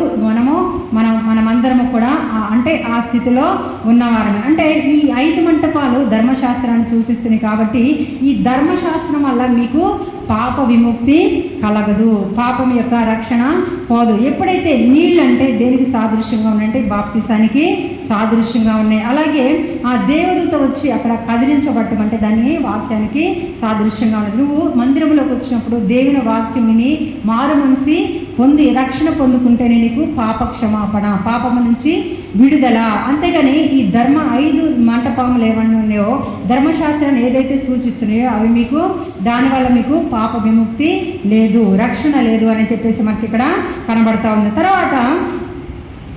మనమందరము కూడా అంటే ఆ స్థితిలో ఉన్నవారమే. అంటే ఈ 5 మంటపాలు ధర్మశాస్త్రాన్ని సూచిస్తున్నాయి కాబట్టి ఈ ధర్మశాస్త్రం వల్ల మీకు పాప విముక్తి కలగదు, పాపం యొక్క రక్షణ పోదు. ఎప్పుడైతే నీళ్ళు అంటే దేనికి సాదృశ్యంగా ఉన్నాయంటే బాప్తిసానికి సాదృశ్యంగా ఉన్నాయి. అలాగే ఆ దేవదూత వచ్చి అక్కడ కదిలించబట్టం అంటే దాన్ని వాక్యానికి సాదృశ్యంగా ఉన్నది. నువ్వు మందిరంలోకి వచ్చినప్పుడు దేవుని వాక్యం విని మారు మనసి పొంది రక్షణ పొందుకుంటేనే నీకు పాప క్షమాపణ, పాపము నుంచి విడుదల. అంతేగాని ఈ 5 మంటపాములు ఏమన్నా ఉన్నాయో ధర్మశాస్త్రాన్ని ఏదైతే సూచిస్తున్నాయో అవి మీకు దానివల్ల మీకు పాప విముక్తి లేదు, రక్షణ లేదు అని చెప్పేసి మనకి ఇక్కడ కనబడతా ఉంది. తర్వాత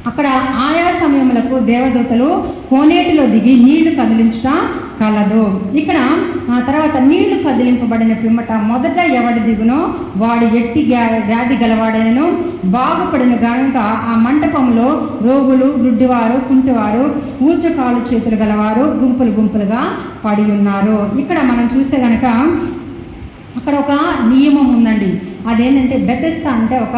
అక్కడ ఆయా సమయములకు దేవదూతలు కోనేటిలో దిగి నీళ్లు కదిలించటం కలదు. ఇక్కడ తర్వాత నీళ్లు కదిలింపబడిన పిమ్మట మొదట ఎవడి దిగునో వాడు ఎట్టి వ్యాధి గలవాడైనను బాగుపడిన గనుక ఆ మంటపంలో రోగులు, గుడ్డివారు, కుంటివారు, ఊచకాలు చేతులు గలవారు గుంపులుగా పడి ఉన్నారు. ఇక్కడ మనం చూస్తే గనక అక్కడ ఒక నియమం ఉందండి. అదేంటంటే బెతెస్దా అంటే ఒక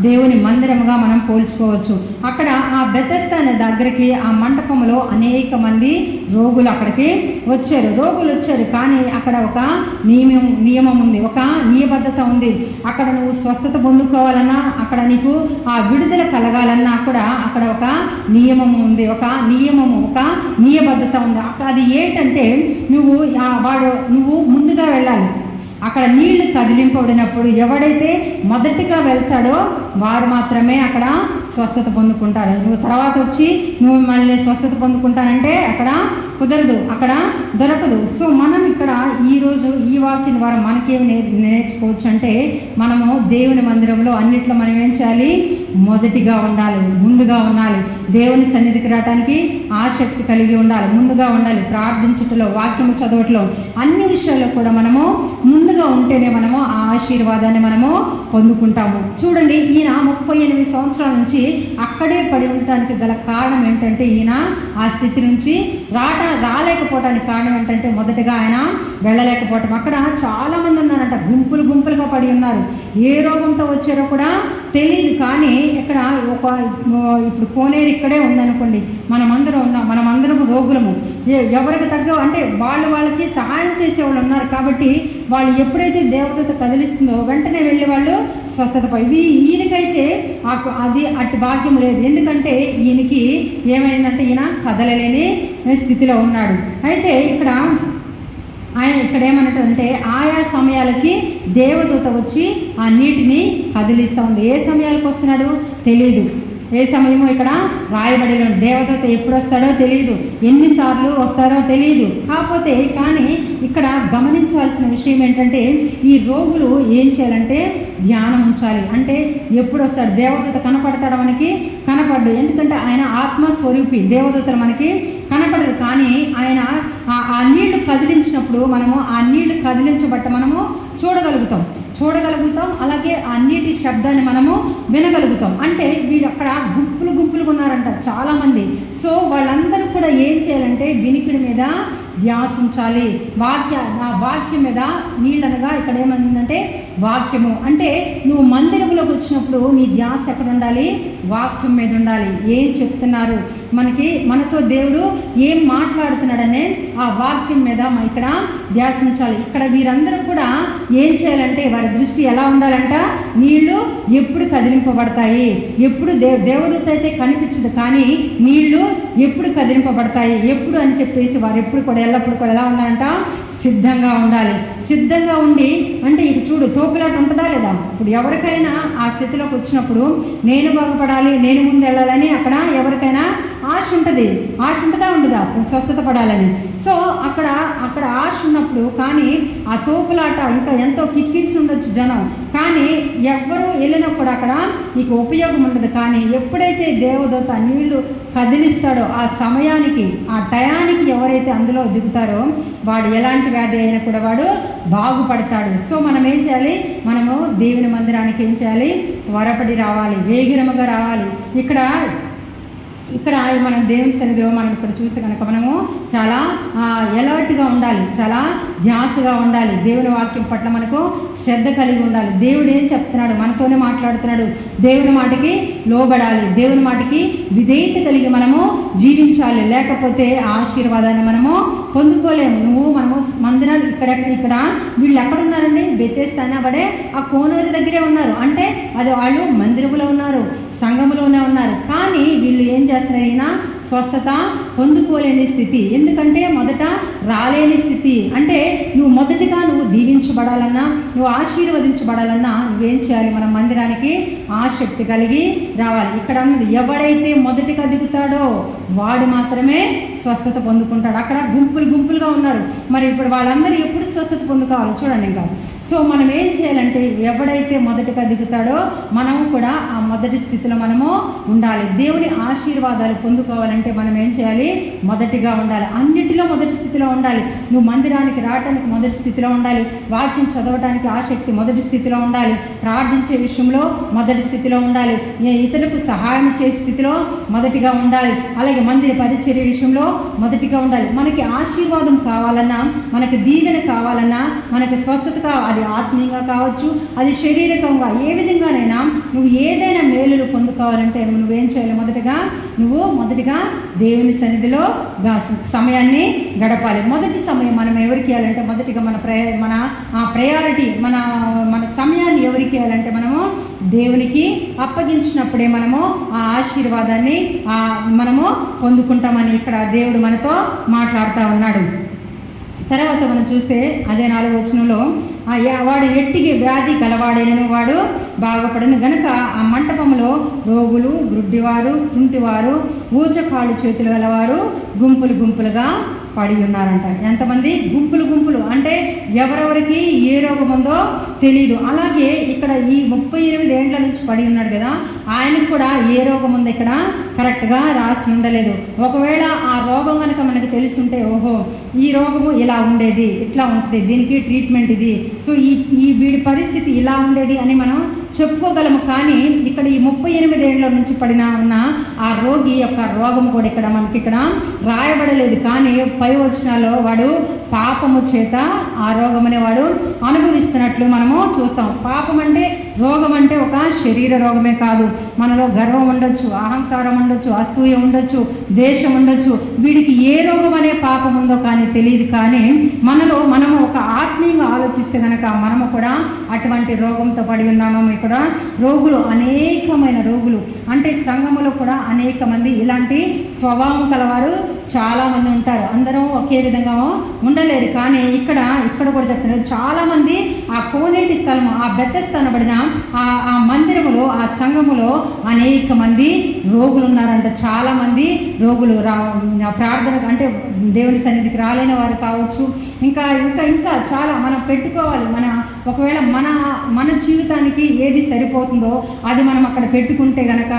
దేవుని మందిరముగా మనం పోల్చుకోవచ్చు. అక్కడ ఆ బెతెస్దా అనే దగ్గరికి ఆ మంటపంలో అనేక మంది రోగులు అక్కడికి వచ్చారు. కానీ అక్కడ ఒక నియమం ఉంది, ఒక నియబద్ధత ఉంది. అక్కడ నువ్వు స్వస్థత పొందుకోవాలన్నా, అక్కడ నీకు ఆ విడుదల కలగాలన్నా కూడా అక్కడ ఒక నియమం ఉంది, ఒక నియబద్ధత ఉంది. అది ఏంటంటే నువ్వు ముందుగా వెళ్ళాలి. అక్కడ నీళ్లు కదిలింపబడినప్పుడు ఎవడైతే మొదటిగా వెళ్తాడో వారు మాత్రమే అక్కడ స్వస్థత పొందుకుంటారు. నువ్వు తర్వాత వచ్చి నువ్వు మళ్ళీ స్వస్థత పొందుకుంటానంటే అక్కడ కుదరదు, అక్కడ దొరకదు. సో మనం ఇక్కడ ఈరోజు ఈ వాక్యం ద్వారా మనకేమి నేర్చుకోవచ్చు అంటే, మనము దేవుని మందిరంలో అన్నిట్లో మనం ఏం చేయాలి? మొదటిగా ఉండాలి, ముందుగా ఉండాలి. దేవుని సన్నిధికి రావడానికి ఆసక్తి కలిగి ఉండాలి, ముందుగా ఉండాలి. ప్రార్థించుటలో, వాక్యము చదవటలో, అన్ని విషయాల్లో కూడా మనము ముందుగా ఉంటేనే మనము ఆ ఆశీర్వాదాన్ని మనము పొందుకుంటాము. చూడండి, ఈయన 38 సంవత్సరాల నుంచి అక్కడే పడి ఉండటానికి గల కారణం ఏంటంటే, ఈయన ఆ స్థితి నుంచి రాలేకపోవడానికి కారణం ఏంటంటే, మొదటగా ఆయన వెళ్ళలేకపోవటం. అక్కడ చాలా మంది ఉన్నారంట, గుంపులుగా పడి ఉన్నారు. ఏ రోగంతో వచ్చారో కూడా తెలియదు. కానీ ఇక్కడ ఇప్పుడు కోనేరు ఇక్కడే ఉందనుకోండి, మనమందరం రోగులము. ఎవరికి తగ్గ అంటే వాళ్ళకి సహాయం చేసేవాళ్ళు ఉన్నారు. కాబట్టి వాళ్ళు ఎప్పుడైతే దేవదూత కదిలిస్తుందో వెంటనే వెళ్ళి వాళ్ళు స్వస్థత ఈయనకైతే అటు భాగ్యం లేదు. ఎందుకంటే ఈయనకి ఏమైందంటే, ఈయన కదలలేని స్థితిలో ఉన్నాడు. అయితే ఇక్కడ ఏమన్నట్టుంటే, ఆయా సమయాలకి దేవదూత వచ్చి ఆ నీటిని కదిలిస్తూ ఉంది. ఏ సమయాలకు వస్తున్నాడు తెలియదు, ఏ సమయమో ఇక్కడ రాయబడి దేవదూత ఎప్పుడు వస్తాడో తెలియదు, ఎన్నిసార్లు వస్తారో తెలియదు. కానీ ఇక్కడ గమనించాల్సిన విషయం ఏంటంటే, ఈ రోగులు ఏం చేయాలంటే ధ్యానం ఉంచాలి. అంటే ఎప్పుడు వస్తాడు దేవదూత? కనపడతాడు మనకి? కనపడ్డు. ఎందుకంటే ఆయన ఆత్మస్వరూపి. దేవదూతలు మనకి కనపడరు. కానీ ఆయన ఆ నీళ్లు కదిలించినప్పుడు మనము ఆ నీళ్లు కదిలించబట్ట మనము చూడగలుగుతాం. అలాగే ఆ నీటి శబ్దాన్ని మనము వినగలుగుతాం. అంటే వీళ్ళు అక్కడ గుంపులుగా ఉన్నారంట చాలామంది. సో వాళ్ళందరూ కూడా ఏం చేయాలంటే వినికిడి మీద ధ్యాస ఉంచాలి. ఆ వాక్యం మీద, నీళ్ళనగా ఇక్కడ ఏమందంటే వాక్యము. అంటే నువ్వు మందిరంలోకి వచ్చినప్పుడు నీ ధ్యాస ఎక్కడ ఉండాలి? వాక్యం మీద ఉండాలి. ఏం చెప్తున్నారు మనతో దేవుడు ఏం మాట్లాడుతున్నాడనే ఆ వాక్యం మీద ఇక్కడ ధ్యాస ఉంచాలి. ఇక్కడ వీరందరూ కూడా ఏం చేయాలంటే వారి దృష్టి ఎలా ఉండాలంట? నీళ్లు ఎప్పుడు కదిలింపబడతాయి, ఎప్పుడు దేవదూత అయితే కనిపించదు, కానీ నీళ్లు ఎప్పుడు కదిలింపబడతాయి, ఎప్పుడు అని చెప్పేసి వారు ఎప్పుడు కూడా ఎల్లప్పుడు కూడా ఎలా ఉండాలంట? సిద్ధంగా ఉండాలి. సిద్ధంగా ఉండి, అంటే ఇక చూడు, తోపులాట ఉంటుందా లేదా? ఇప్పుడు ఎవరికైనా ఆ స్థితిలోకి వచ్చినప్పుడు నేను బాగుపడాలి, నేను ముందు వెళ్ళాలని అక్కడ ఎవరికైనా ఆశ ఉంటుంది. ఆశ ఉంటుందా ఉండదా? స్వస్థత పడాలని. సో అక్కడ ఆశ ఉన్నప్పుడు, కానీ ఆ తోపులాట ఇంకా ఎంతో కిక్కిరిసి ఉండొచ్చు జనం, కానీ ఎవ్వరూ వెళ్ళినప్పుడు అక్కడ నీకు ఉపయోగం ఉండదు. కానీ ఎప్పుడైతే దేవదూత నీళ్లు కదిలిస్తాడో ఆ సమయానికి, ఆ టయానికి ఎవరైతే అందులో దిగుతారో వాడు ఎలాంటి వ్యాధి అయినా కూడా వాడు బాగుపడతాడు. సో మనం ఏం చేయాలి? మనము దేవుని మందిరానికి ఏం చేయాలి? త్వరపడి రావాలి, వేగిరముగా రావాలి. ఇక్కడ మనం దేవుని సన్నిధిలో మనం ఇక్కడ చూస్తే కనుక మనము చాలా ఎలర్ట్గా ఉండాలి, చాలా ధ్యాసగా ఉండాలి. దేవుని వాక్యం పట్ల మనకు శ్రద్ధ కలిగి ఉండాలి. దేవుడు ఏం చెప్తున్నాడు? మనతోనే మాట్లాడుతున్నాడు. దేవుని మాటకి లోబడాలి, దేవుని మాటకి విధేయత కలిగి మనము జీవించాలి. లేకపోతే ఆశీర్వాదాన్ని మనము పొందుకోలేము. మనము మందిరాలు ఇక్కడ వీళ్ళు ఎక్కడున్నారండి? బెతెస్దా పడే ఆ కోనేరు దగ్గరే ఉన్నారు. అంటే అది వాళ్ళు మందిరములో ఉన్నారు, సంఘములోనే ఉన్నారు. కానీ వీళ్ళు ఏం చేస్తున్నారు? స్వస్థత పొందుకోలేని స్థితి. ఎందుకంటే మొదట రాలేని స్థితి. అంటే నువ్వు మొదటిగా దీవించబడాలన్నా, నువ్వు ఆశీర్వదించబడాలన్నా నువ్వేం చేయాలి? మన మందిరానికి ఆసక్తి కలిగి రావాలి. ఇక్కడ అన్నది ఎవడైతే మొదటిగా దిగుతాడో వాడు మాత్రమే స్వస్థత పొందుకుంటాడు. అక్కడ గుంపులుగా ఉన్నారు. మరి ఇప్పుడు వాళ్ళందరూ ఎప్పుడు స్వస్థత పొందుకోవాలి? చూడండి ఇంకా. సో మనం ఏం చేయాలంటే, ఎవడైతే మొదటిగా దిగుతాడో మనము కూడా ఆ మొదటి స్థితిలో మనము ఉండాలి. దేవుని ఆశీర్వాదాలు పొందుకోవాలంటే మనం ఏం చేయాలి? మొదటిగా ఉండాలి. అన్నిటిలో మొదటి స్థితిలో ఉండాలి. నువ్వు మందిరానికి రావడానికి మొదటి స్థితిలో ఉండాలి. వాక్యం చదవడానికి ఆసక్తి మొదటి స్థితిలో ఉండాలి. ప్రార్థించే విషయంలో మొదటి స్థితిలో ఉండాలి. ఇతరులకు సహాయం చేసే స్థితిలో మొదటిగా ఉండాలి. అలాగే మందిర పరిచర్య విషయంలో మొదటిగా ఉండాలి. మనకి ఆశీర్వాదం కావాలన్నా, మనకి దీవెన కావాలన్నా, మనకి స్వస్థత కావాలి, అది ఆత్మీయంగా కావచ్చు, అది శారీరకంగా, ఏ విధంగానైనా నువ్వు ఏదైనా మేలులు పొందుకోవాలంటే నువ్వేం చేయాలి? మొదటిగా దేవుని సన్నిధిలో సమయాన్ని గడపాలి. మొదటి సమయం మనం ఎవరికి ఇవ్వాలంటే, మొదటిగా మన ప్రయారిటీ, మన సమయాన్ని ఎవరికి ఇవ్వాలంటే మనము దేవునికి అప్పగించినప్పుడే మనము ఆ ఆశీర్వాదాన్ని మనము పొందుకుంటామని ఇక్కడ దేవుడు మనతో మాట్లాడుతూ ఉన్నాడు. తర్వాత మనం చూస్తే అదే 4వ వచనంలో, వాడు ఎట్టికి వ్యాధి కలవాడైనను వాడు బాగుపడను గనుక ఆ మంటపంలో రోగులు, గ్రుడ్డివారు, కుంటివారు, ఊచకాళ్ళు చేతులు గలవారు గుంపులు గుంపులుగా పడి ఉన్నారంట. ఎంతమంది? గుంపులు గుంపులు. అంటే ఎవరెవరికి ఏ రోగం ఉందో తెలియదు. అలాగే ఇక్కడ ఈ 38 ఏండ్ల నుంచి పడి ఉన్నాడు కదా, ఆయనకు కూడా ఏ రోగం ఉందో ఇక్కడ కరెక్ట్గా రాసి ఉండలేదు. ఒకవేళ ఆ రోగం కనుక మనకు తెలిసి ఉంటే, ఓహో ఈ రోగము ఇలా ఉండేది, ఇట్లా ఉంటుంది, దీనికి ట్రీట్మెంట్ ఇది, సో ఈ వీడి పరిస్థితి ఇలా ఉండేది అని మనం చెప్పుకోగలము. కానీ ఇక్కడ ఈ 38 ఏండ్ల నుంచి ఉన్న ఆ రోగి యొక్క రోగం కూడా ఇక్కడ మనకి ఇక్కడ రాయబడలేదు. కానీ పై వచనాల్లో వాడు పాపము చేత ఆ రోగం అనేవాడు అనుభవిస్తున్నట్లు మనము చూస్తాం. పాపం అంటే, రోగం అంటే ఒక శరీర రోగమే కాదు. మనలో గర్వం ఉండొచ్చు, అహంకారం ఉండొచ్చు, అసూయ ఉండొచ్చు, దేశం ఉండొచ్చు. వీడికి ఏ రోగం అనే పాపం ఉందో కానీ తెలియదు. కానీ మనము ఒక ఆత్మీయంగా ఆలోచిస్తే కనుక మనము కూడా అటువంటి రోగంతో పడి ఉన్నాము. ఇక్కడ రోగులు, అనేకమైన రోగులు, అంటే సంఘములో కూడా అనేక మంది ఇలాంటి స్వభావం కలవారు చాలామంది ఉంటారు. అందరం ఒకే విధంగా ఉండలేరు. కానీ ఇక్కడ కూడా చెప్తున్నారు, చాలామంది ఆ కోనేటి స్థలము, ఆ బెత్తెస్తా అనబడిన ఆ మందిరములో, ఆ సంఘములో అనేక మంది రోగులు ఉన్నారంట. చాలామంది రోగులు ప్రార్థన అంటే దేవుని సన్నిధికి రాలేని వారు కావచ్చు. ఇంకా ఇంకా ఇంకా చాలా మనం పెట్టుకోవాలి. ఒకవేళ మన జీవితానికి ఏది సరిపోతుందో అది మనం అక్కడ పెట్టుకుంటే గనక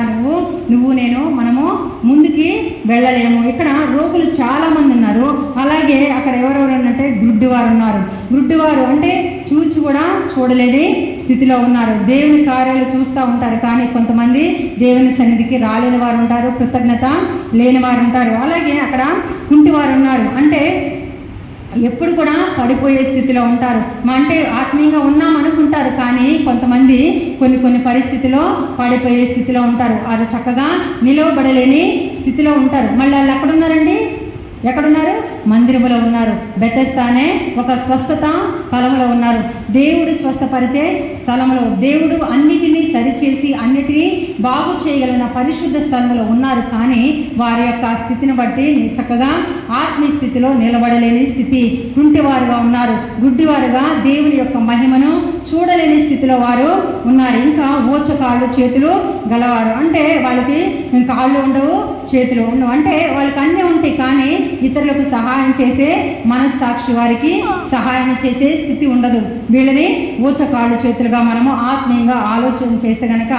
మనము ముందుకి వెళ్ళలేము. ఇక్కడ రోగులు చాలామంది ఉన్నారు. అలాగే అక్కడ ఎవరెవరు అంటే గుడ్డివారు ఉన్నారు. గుడ్డివారు అంటే చూచి కూడా చూడలేని స్థితిలో ఉన్నారు. దేవుని కార్యాలు చూస్తూ ఉంటారు, కానీ కొంతమంది దేవుని సన్నిధికి రాలేని వారు ఉంటారు, కృతజ్ఞత లేని వారు ఉంటారు. అలాగే అక్కడ కుంటివారు ఉన్నారు. అంటే ఎప్పుడు కూడా పడిపోయే స్థితిలో ఉంటారు. అంటే ఆత్మీయంగా ఉన్నాం అనుకుంటారు, కానీ కొంతమంది కొన్ని పరిస్థితిలో పడిపోయే స్థితిలో ఉంటారు. వారు చక్కగా నిలవబడలేని స్థితిలో ఉంటారు. మళ్ళీ వాళ్ళు ఎక్కడున్నారు? మందిరములో ఉన్నారు. బెతెస్దానే ఒక స్వస్థత స్థలంలో ఉన్నారు. దేవుడు స్వస్థపరిచే స్థలంలో, దేవుడు అన్నిటినీ సరిచేసి అన్నిటినీ బాగు చేయగలిగిన పరిశుద్ధ స్థలంలో ఉన్నారు. కానీ వారి యొక్క స్థితిని బట్టి చక్కగా ఆత్మీయ స్థితిలో నిలబడలేని స్థితి, కుంటివారుగా ఉన్నారు, గుడ్డివారుగా దేవుని యొక్క మహిమను చూడలేని స్థితిలో వారు ఉన్నారు. ఇంకా ఊచకాళ్ళు చేతులు గలవారు. అంటే వాళ్ళకి కాళ్ళు ఉండవు, చేతులు ఉండవు. అంటే వాళ్ళకి అన్నీ ఉంటాయి, కానీ ఇతరులకు సహాయం చేసే మనస్సాక్షి, వారికి సహాయం చేసే స్థితి ఉండదు. వీళ్ళని ఊచకాళ్ళు చేతులుగా మనము ఆత్మీయంగా ఆలోచన చేస్తే కనుక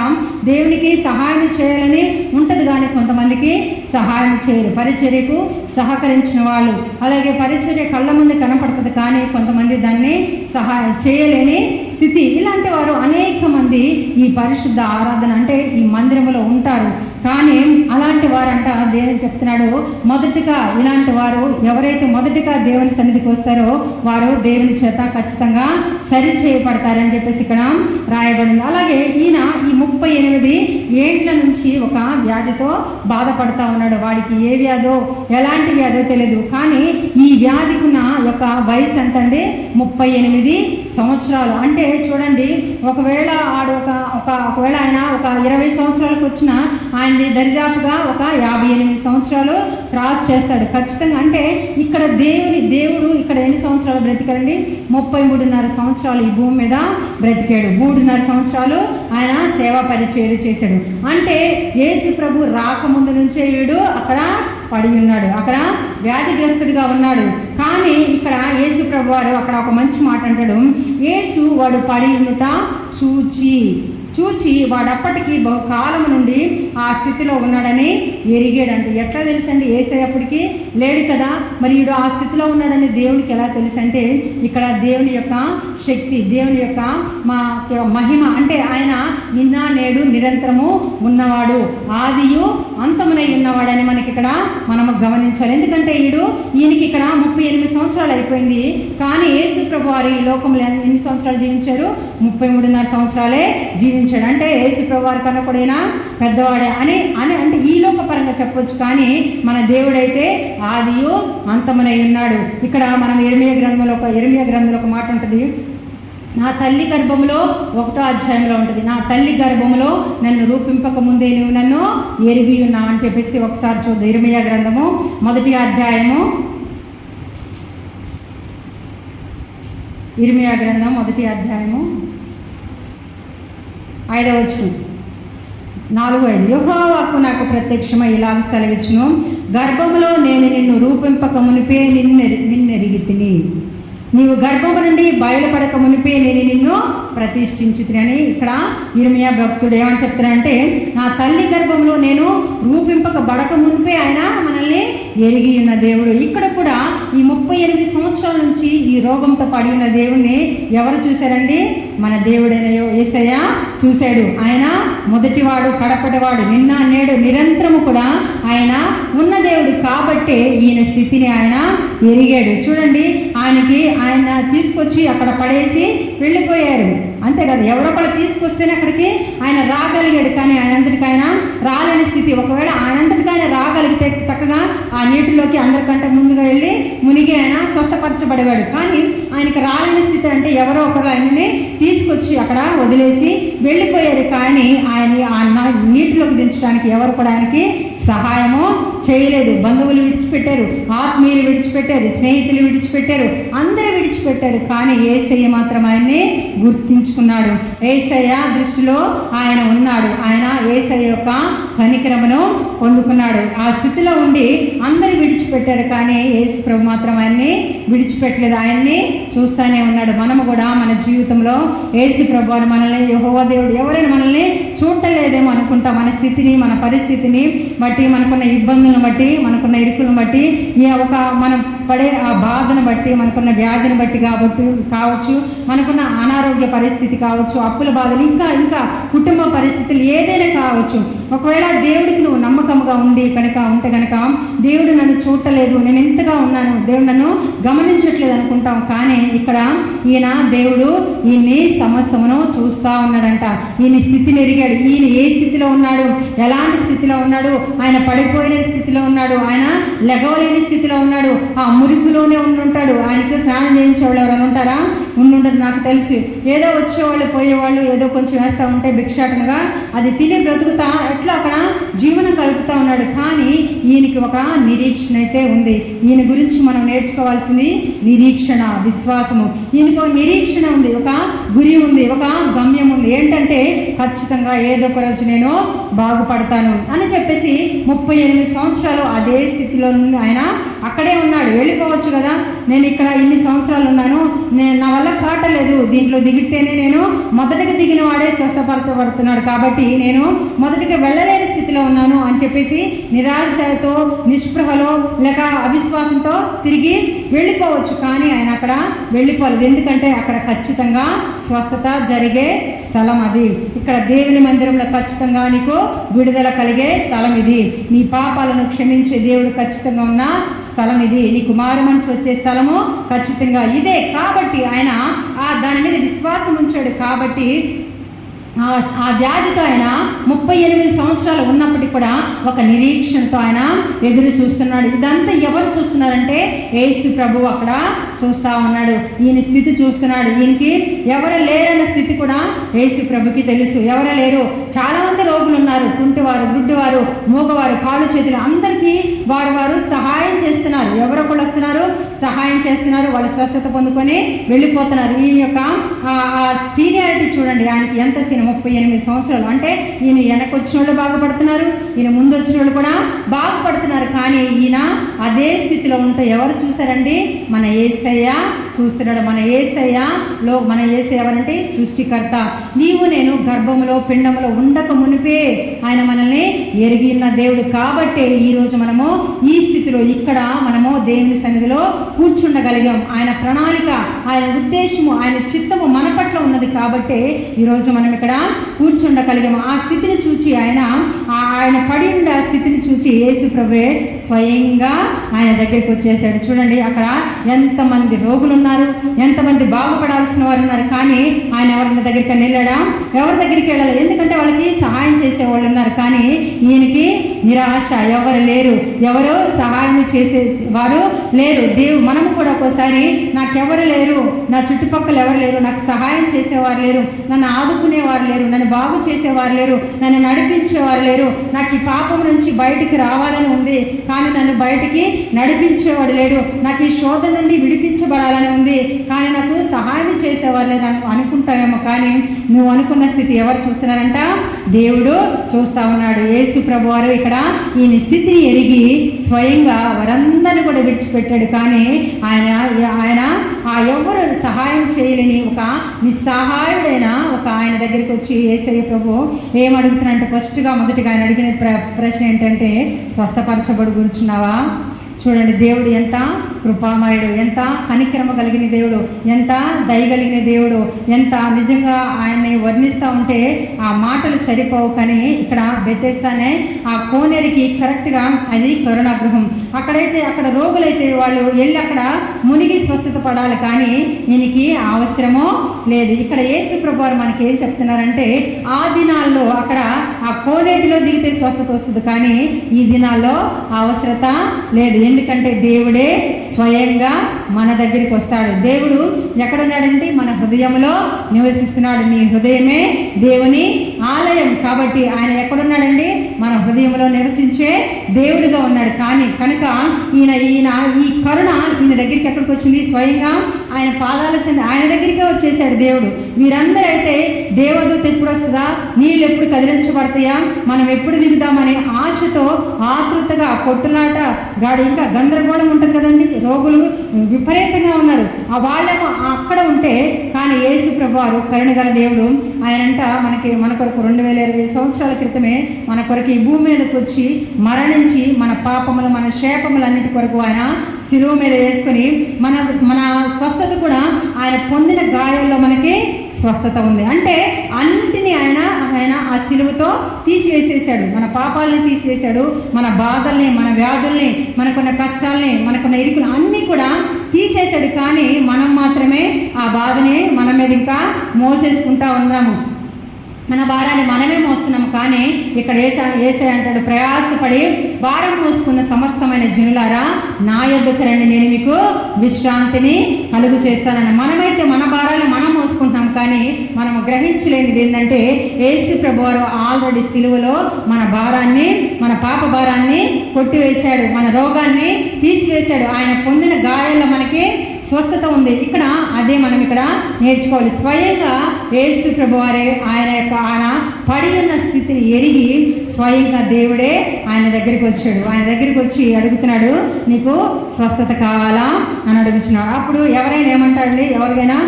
దేవునికి సహాయం చేయాలని ఉంటుంది, కానీ కొంతమందికి సహాయం చేయరు. పరిచర్యకు సహకరించిన వాళ్ళు, అలాగే పరిచర్య కళ్ళ ముందు కనపడుతుంది, కానీ కొంతమంది దాన్ని సహాయం చేయలేని స్థితి. ఇలాంటి వారు అనేక మంది ఈ పరిశుద్ధ ఆరాధన అంటే ఈ మందిరంలో ఉంటారు. కానీ అలాంటి వారంట దేవుని చెప్తున్నాడు, మొదటిగా ఇలాంటి వారు ఎవరైతే మొదటిగా దేవుని సన్నిధికి వస్తారో వారు దేవుని చేత ఖచ్చితంగా సరి చేయబడతారని చెప్పేసి ఇక్కడ రాయబడింది. అలాగే ఈయన ఈ 38 ఏండ్ల నుంచి ఒక వ్యాధితో బాధపడతా ఉన్నాడు. వాడికి ఏ వ్యాధో ఎలాంటి వ్యాధో తెలియదు, కానీ ఈ వ్యాధికి ఉన్న యొక్క వయసు ఎంత అండి? 38 సంవత్సరాలు. అంటే చూడండి, ఒకవేళ ఆయన ఒక 20 సంవత్సరాలకు వచ్చిన ఆయన్ని దరిదాపుగా ఒక 58 సంవత్సరాలు క్రాస్ చేస్తాడు ఖచ్చితంగా. అంటే ఇక్కడ దేవుడు ఇక్కడ ఎన్ని సంవత్సరాలు బ్రతికాడండి? 33.5 సంవత్సరాలు ఈ భూమి మీద బ్రతికాడు. 3.5 సంవత్సరాలు ఆయన సేవా పరిచర్య చేశాడు. అంటే యేసు ప్రభు రాకముందు నుంచే వీడు అక్కడ పడి ఉన్నాడు, అక్కడ వ్యాధిగ్రస్తుడిగా ఉన్నాడు. కానీ ఇక్కడ యేసు ప్రభు వారు అక్కడ ఒక మంచి మాట అంటాడు, యేసు వాడు పడి ఉండుట చూచి వాడప్పటికి బహుకాలం నుండి ఆ స్థితిలో ఉన్నాడని ఎరిగాడంటే. ఎట్లా తెలుసండి? యేసయ్యప్పటికి లేడు కదా, మరి వీడు ఆ స్థితిలో ఉన్నాడని దేవునికి ఎలా తెలుసు అంటే, ఇక్కడ దేవుని యొక్క శక్తి, దేవుని యొక్క మహిమ, అంటే ఆయన నిన్న నేడు నిరంతరము ఉన్నవాడు, ఆదియు అంతమునై ఉన్నవాడని మనకి ఇక్కడ మనము గమనించాలి. ఎందుకంటే ఈయనకి ఇక్కడ 38 సంవత్సరాలు అయిపోయింది, కానీ యేసు ప్రభు వారు ఈ లోకంలో ఎన్ని సంవత్సరాలు జీవించారు? 33.5 సంవత్సరాలే జీవించారు. అంటే యేసు ప్రభు వారి కన్నా కూడా ఈయన పెద్దవాడే అని అంటే ఈ లోక పరంగా చెప్పొచ్చు, కానీ మన దేవుడైతే ఆదియు అంతమునై ఉన్నాడు. ఇక్కడ మనం ఇర్మియా గ్రంథంలో ఒక మాట ఉంటుంది, నా తల్లి గర్భంలో 1వ అధ్యాయంలో ఉంటుంది, నా తల్లి గర్భంలో నన్ను రూపింపక ముందే నువ్వు నన్ను ఎరిగి ఉన్నావు అని చెప్పేసి ఒకసారి చూద్దాం. ఇర్మియా గ్రంథము 1వ అధ్యాయము, ఇర్మియా గ్రంథం 1వ అధ్యాయము 5వ 4:5 యెహోవా వాక్కు నాకు ప్రత్యక్షమై ఇలాగ సెలవిచ్చును, గర్భములో నేను నిన్ను రూపింపక మునిపే నిన్నెరిగితిని, నీవు గర్భము నుండి బయలుపడక మునిపే నేను నిన్ను ప్రతిష్ఠించుతిని అని ఇక్కడ యిర్మీయా భక్తుడు ఏమని చెప్తున్నాడంటే, నా తల్లి గర్భంలో నేను రూపింపక బడక మునిపే ఆయన మనల్ని ఎరిగి ఉన్న దేవుడు. ఇక్కడ కూడా ఈ 38 సంవత్సరాల నుంచి ఈ రోగంతో పడి ఉన్న దేవుణ్ణి ఎవరు చూశారండి? మన దేవుడైన యేసయ్య చూశాడు. ఆయన మొదటివాడు, కడపటివాడు, నిన్న నేడు నిరంతరము కూడా ఆయన ఉన్న దేవుడు కాబట్టే ఈయన స్థితిని ఆయన ఎరిగాడు. చూడండి, ఆయన తీసుకొచ్చి అక్కడ పడేసి వెళ్ళిపోయారు, అంతే కదా. ఎవరొకరు తీసుకొస్తేనే అక్కడికి ఆయన రాగలిగాడు, కానీ ఆయనంతటికి ఆయన రాలేని స్థితి. ఒకవేళ ఆయనంతటికి ఆయన రాగలిగితే చక్కగా ఆ నీటిలోకి అందరికంటే ముందుగా వెళ్ళి మునిగి ఆయన స్వస్థపరచబడేవాడు. కానీ ఆయనకి రాలేని స్థితి అంటే ఎవరో ఒకరు ఆయనని తీసుకొచ్చి అక్కడ వదిలేసి వెళ్ళిపోయారు. కానీ ఆయన నీటిలోకి దించడానికి ఎవరు కూడా ఆయనకి సహాయము చేయలేదు. బంధువులు విడిచిపెట్టారు, ఆత్మీయులు విడిచిపెట్టారు, స్నేహితులు విడిచిపెట్టారు, అందరూ విడిచిపెట్టారు. కానీ యేసయ్య మాత్రం ఆయన్ని గుర్తించుకున్నాడు. యేసయ్య దృష్టిలో ఆయన ఉన్నాడు. ఆయన యేసయ్య యొక్క కనికరమును పొందుకున్నాడు. ఆ స్థితిలో ఉండి అందరూ విడిచిపెట్టారు, కానీ యేసు ప్రభు మాత్రం ఆయన్ని విడిచిపెట్టలేదు. ఆయన్ని చూస్తూనే ఉన్నాడు. మనము కూడా మన జీవితంలో యేసు ప్రభు అని మనల్ని యెహోవా దేవుడు ఎవరైనా మనల్ని చూడలేదేమో అనుకుంటాం. మన స్థితిని, మన పరిస్థితిని బట్టి, మనకున్న ఇబ్బందులను బట్టి, మనకున్న ఇరుకులను బట్టి, మనం పడే ఆ బాధను బట్టి, మనకున్న వ్యాధిని బట్టి కావచ్చు, మనకున్న అనారోగ్య పరిస్థితి కావచ్చు, అప్పుల బాధలు, ఇంకా కుటుంబ పరిస్థితులు ఏదైనా కావచ్చు. ఒకవేళ దేవుడికి నువ్వు నమ్మకంగా ఉంటే కనుక దేవుడు నన్ను చూడలేదు, నేను ఎంతగా ఉన్నాను, దేవుడు నన్ను గమనించట్లేదు అనుకుంటాం. కానీ ఇక్కడ ఈయన దేవుడు ఈయన్ని సమస్తమును చూస్తూ ఉన్నాడంట. ఈయన స్థితిని ఎరిగాడు. ఈయన ఏ స్థితిలో ఉన్నాడు, ఎలాంటి స్థితిలో ఉన్నాడు, ఆయన పడిపోయిన స్థితిలో ఉన్నాడు, ఆయన లెగవలేని స్థితిలో ఉన్నాడు, ఆ మురికిలోనే ఉండుంటాడు. ఆయనకి స్నానం చేయించేవాళ్ళు ఎవరైనా ఉంటారా? ఉండుండదు. నాకు తెలిసి ఏదో వచ్చేవాళ్ళు పోయేవాళ్ళు ఏదో కొంచెం వేస్తూ ఉంటే భిక్షాటనగా అది తిని బ్రతుకుతా ఎట్లా అక్కడ జీవనం కలుపుతూ ఉన్నాడు. కానీ ఈయనకి ఒక నిరీక్షణ అయితే ఉంది. ఈయన గురించి మనం నేర్చుకోవాల్సింది నిరీక్షణ, విశ్వాసము. ఈయనకు ఒక నిరీక్షణ ఉంది, ఒక గురి ఉంది, ఒక గమ్యం ఉంది. ఏంటంటే ఖచ్చితంగా ఏదో ఒక రోజు నేను బాగుపడతాను అని చెప్పేసి 38 సంవత్సరాలు అదే స్థితిలో ఆయన అక్కడే ఉన్నాడు. వెళ్ళిపోవచ్చు కదా, నేను ఇక్కడ ఇన్ని సంవత్సరాలు ఉన్నాను, నా వల్ల కాటలేదు, దీంట్లో దిగితేనే నేను మొదటిగా దిగిన వాడే స్వస్థపరచబడుతున్నాడు కాబట్టి నేను మొదటిగా వెళ్ళలేని స్థితిలో ఉన్నాను అని చెప్పేసి నిరాశతో, నిస్పృహలో లేక అవిశ్వాసంతో తిరిగి వెళ్ళిపోవచ్చు. కానీ ఆయన అక్కడ వెళ్ళిపోలేదు. ఎందుకంటే అక్కడ ఖచ్చితంగా స్వస్థత జరిగే స్థలం అది. ఇక్కడ దేవుని మందిరంలో ఖచ్చితంగా నీకు విడుదల కలిగే స్థలం ఇది. నీ పాపాలను క్షమించే దేవుడు ఖచ్చితంగా ఉన్న స్థలం ఇది. నీకు మారు మనసు వచ్చే స్థలము ఖచ్చితంగా ఇదే. కాబట్టి ఆయన దాని మీద విశ్వాసం ఉంచాడు. కాబట్టి ఆ వ్యాధితో ఆయన 38 సంవత్సరాలు ఉన్నప్పటికీ కూడా ఒక నిరీక్షణతో ఆయన ఎదురు చూస్తున్నాడు. ఇదంతా ఎవరు చూస్తున్నారంటే యేసు ప్రభు అక్కడ చూస్తూ ఉన్నాడు. ఈయన స్థితి చూస్తున్నాడు. ఈయనకి ఎవరు లేరన్న స్థితి కూడా యేసు ప్రభుకి తెలుసు. ఎవరు లేరు, చాలామంది రోగులు ఉన్నారు, కుంటివారు, గుడ్డివారు, మూగవారు, కాళ్ళు చేతులు, అందరికీ వారు సహాయం చేస్తున్నారు. ఎవరొకళ్ళు వస్తున్నారు, సహాయం చేస్తున్నారు, వాళ్ళు స్వస్థత పొందుకొని వెళ్ళిపోతున్నారు. ఈయన యొక్క సీనియారిటీ చూడండి, ఆయనకి ఎంత 38 సంవత్సరాలు అంటే ఈయన వెనకొచ్చిన వాళ్ళు బాగుపడుతున్నారు, ఈయన ముందు వచ్చిన వాళ్ళు కూడా బాగుపడుతున్నారు. కానీ ఈయన అదే స్థితిలో ఉంటే ఎవరు చూసారండి? మన యేసయ్య చూస్తున్నాడు. మన యేసయ్య ఎవరంటే సృష్టికర్త. నీవు నేను గర్భములో పిండములో ఉండక మునిపే ఆయన మనల్ని ఎరిగి ఉన్న దేవుడు. కాబట్టే ఈరోజు మనము ఈ స్థితిలో ఇక్కడ మనము దేవుని సన్నిధిలో కూర్చుండగలిగాం. ఆయన ప్రణాళిక, ఆయన ఉద్దేశము, ఆయన చిత్తము మన పట్ల ఉన్నది. కాబట్టే ఈరోజు మనం ఇక్కడ కూర్చుండగలిగాము. ఆ స్థితిని చూచి ఆయన పడి ఉండే ఆ స్థితిని చూచి యేసు ప్రభువే స్వయంగా ఆయన దగ్గరికి వచ్చేసాడు. చూడండి, అక్కడ ఎంతమంది రోగులు ఉన్నారు, ఎంతమంది బాగుపడాల్సిన వారు ఉన్నారు. కానీ ఆయన ఎవరి దగ్గరికి వెళ్ళాడా? ఎవరి దగ్గరికి వెళ్ళాలి? ఎందుకంటే వాళ్ళకి సహాయం చేసేవాళ్ళు ఉన్నారు. కానీ ఈయనకి నిరాశ, ఎవరు లేరు, ఎవరు సహాయం చేసే వారు లేరు. మనము కూడా ఒక్కోసారి నాకెవరు లేరు, నా చుట్టుపక్కల ఎవరు లేరు, నాకు సహాయం చేసేవారు లేరు, నన్ను ఆదుకునేవారు లేరు, నన్ను బాగు చేసేవారు లేరు, నన్ను నడిపించేవారు లేరు, నాకు ఈ పాపం నుంచి బయటికి రావాలని ఉంది కానీ నన్ను బయటికి నడిపించేవాడు లేడు, నాకు ఈ శోధన నుండి విడిపించబడాలని ఉంది కానీ నాకు సహాయం చేసేవారు లేరు అనుకుంటావేమో. కానీ నువ్వు అనుకున్న స్థితి ఎవరు చూస్తున్నారంట? దేవుడు చూస్తా ఉన్నాడు. యేసు ప్రభు వారు ఇక్కడ ఈయన స్థితిని ఎరిగి స్వయంగా వారందరినీ కూడా విడిచిపెట్టాడు. కానీ ఆయన ఎవరు సహాయం చేయలేని ఒక నిస్సహాయుడైన ఒక ఆయన దగ్గరికి వచ్చి యేసయ్య ప్రభు ఏమడుగుతున్నారంటే, ఫస్ట్గా మొదటిగా ఆయన అడిగిన ప్రశ్న ఏంటంటే, స్వస్థపరచబడి కూర్చున్నావా? చూడండి, దేవుడు ఎంత కృపామయుడు, ఎంత కనికరమ కలిగిన దేవుడు, ఎంత దయగలిగిన దేవుడు, ఎంత నిజంగా ఆయన్ని వర్ణిస్తూ ఉంటే ఆ మాటలు సరిపోవు. కానీ ఇక్కడ బెతెస్దానే ఆ కోనేరికి కరెక్ట్గా అది కరుణా గృహం. అక్కడ రోగులైతే వాళ్ళు వెళ్ళి అక్కడ మునిగి స్వస్థత పడాలి కానీ ఈయనకి అవసరమో లేదు. ఇక్కడ యేసు ప్రభువారు మనకి ఏం చెప్తున్నారంటే, ఆ దినాల్లో అక్కడ ఆ కోనేటిలో దిగితే స్వస్థత వస్తుంది కానీ ఈ దినాల్లో అవసరత లేదు. ఎందుకంటే దేవుడే స్వయంగా మన దగ్గరికి వస్తాడు. దేవుడు ఎక్కడున్నాడంటే మన హృదయంలో నివసిస్తున్నాడు. నీ హృదయమే దేవుని ఆలయం కాబట్టి ఆయన ఎక్కడున్నాడండి? మన హృదయంలో నివసించే దేవుడిగా ఉన్నాడు. కనుక ఈయన ఈ కరుణ ఈయన దగ్గరికి ఎక్కడికి వచ్చింది? స్వయంగా ఆయన పాదాల చెంది ఆయన దగ్గరికే వచ్చేసాడు దేవుడు. వీరందరూ అయితే దేవదూత ఎప్పుడు వస్తుందా, నీళ్ళు ఎప్పుడు కదిలించబడతాయా, మనం ఎప్పుడు దిగుదామనే ఆశతో ఆతృతగా కొట్టులాట గాడి ఇంకా గందరగోళం ఉంటుంది కదండి. రోగులు విపరీతంగా ఉన్నారు. ఆ వాళ్ళేమో అక్కడ ఉంటే కానీ యేసు ప్రభువారు కరుణగల దేవుడు. ఆయనంట మన కొరకు 2020 సంవత్సరాల క్రితమే మన కొరకు ఈ భూమి మీదకి వచ్చి మరణించి మన పాపములు మన శాపములన్నిటి కొరకు ఆయన శిలువ మీద వేసుకొని మన స్వస్థత కూడా ఆయన పొందిన గాయాల్లో మనకి స్వస్థత ఉంది. అంటే అన్నిటినీ ఆయన ఆ శిలువతో తీసివేసేసాడు. మన పాపాలని తీసివేశాడు, మన బాధల్ని, మన వ్యాధుల్ని, మనకున్న కష్టాల్ని, మనకున్న ఇరుకులు అన్నీ కూడా తీసేశాడు. కానీ మనం మాత్రమే ఆ బాధని మన మీద ఇంకా మోసేసుకుంటా ఉన్నాము. మన భారాన్ని మనమే మోస్తున్నాము. కానీ ఇక్కడ ఏసై అంటాడు, ప్రయాసపడి భారం మోసుకున్న సమస్తమైన జనులారా నా యొద్దకు రండి, నేను మీకు విశ్రాంతిని కలుగు చేస్తానని. మనమైతే మన భారాన్ని మనం మోసుకుంటాం కానీ మనము గ్రహించలేనిది ఏంటంటే యేసు ప్రభువారు ఆల్రెడీ సిలువలో మన భారాన్ని, మన పాప భారాన్ని కొట్టివేశాడు, మన రోగాన్ని తీసివేశాడు. ఆయన పొందిన గాయాల్లో మనకి స్వస్థత ఉంది. అదే మనం ఇక్కడ నేర్చుకోవాలి. స్వయంగా యేసు ప్రభువారే ఆయన పడి ఉన్న స్థితిని ఎరిగి స్వయంగా దేవుడే ఆయన దగ్గరికి వచ్చాడు. ఆయన దగ్గరికి వచ్చి అడుగుతున్నాడు, నీకు స్వస్థత కావాలా అని అడుగుతున్నాడు. అప్పుడు ఎవరైనా ఏమంటాడండి? ఎవరికైనా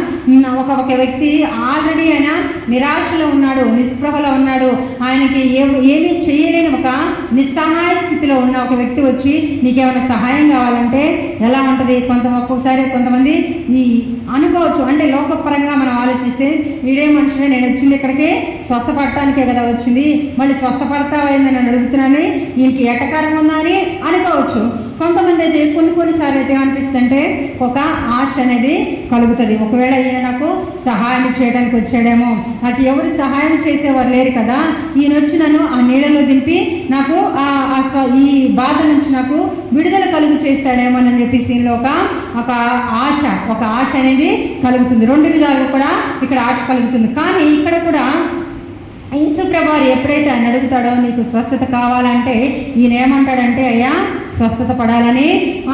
ఒక వ్యక్తి ఆల్రెడీ ఆయన నిరాశలో ఉన్నాడు, నిస్పృహలో ఉన్నాడు, ఆయనకి ఏమీ చేయలేని ఒక నిస్సహాయ స్థితిలో ఉన్న ఒక వ్యక్తి వచ్చి నీకేమైనా సహాయం కావాలంటే ఎలా ఉంటుంది? ఒక్కొక్కసారి కొంతమంది ఈ అనుకోవచ్చు, అంటే లోకపరంగా మనం ఆలోచిస్తే వీడే మనుషులే, నేను వచ్చింది ఇక్కడికి స్వస్థపడటానికే కదా వచ్చింది, మళ్ళీ స్వస్థపడతావైందని నేను అడుగుతున్నాను, ఈయనకి ఎటకారం ఉందా అని అనుకోవచ్చు. కొంతమంది అయితే కొన్నిసార్లు అయితే ఏమనిపిస్తుందంటే ఒక ఆశ అనేది కలుగుతుంది. ఒకవేళ ఈయన నాకు సహాయం చేయడానికి వచ్చాడేమో, నాకు ఎవరు సహాయం చేసేవారు లేరు కదా, ఈయన వచ్చి నన్ను ఆ నీళ్ళలో దింపి నాకు ఈ బాధ నుంచి నాకు విడుదల కలుగు చేస్తాడేమో అని చెప్పేసి ఈయనలో ఒక ఆశ అనేది కలుగుతుంది. రెండు విధాలు కూడా ఇక్కడ ఆశ కలుగుతుంది. కానీ ఇక్కడ కూడా యేసు ప్రభువారు ఎప్పుడైతే ఆయన అడుగుతాడో నీకు స్వస్థత కావాలంటే ఈయన ఏమంటాడంటే, అయ్యా స్వస్థత పడాలని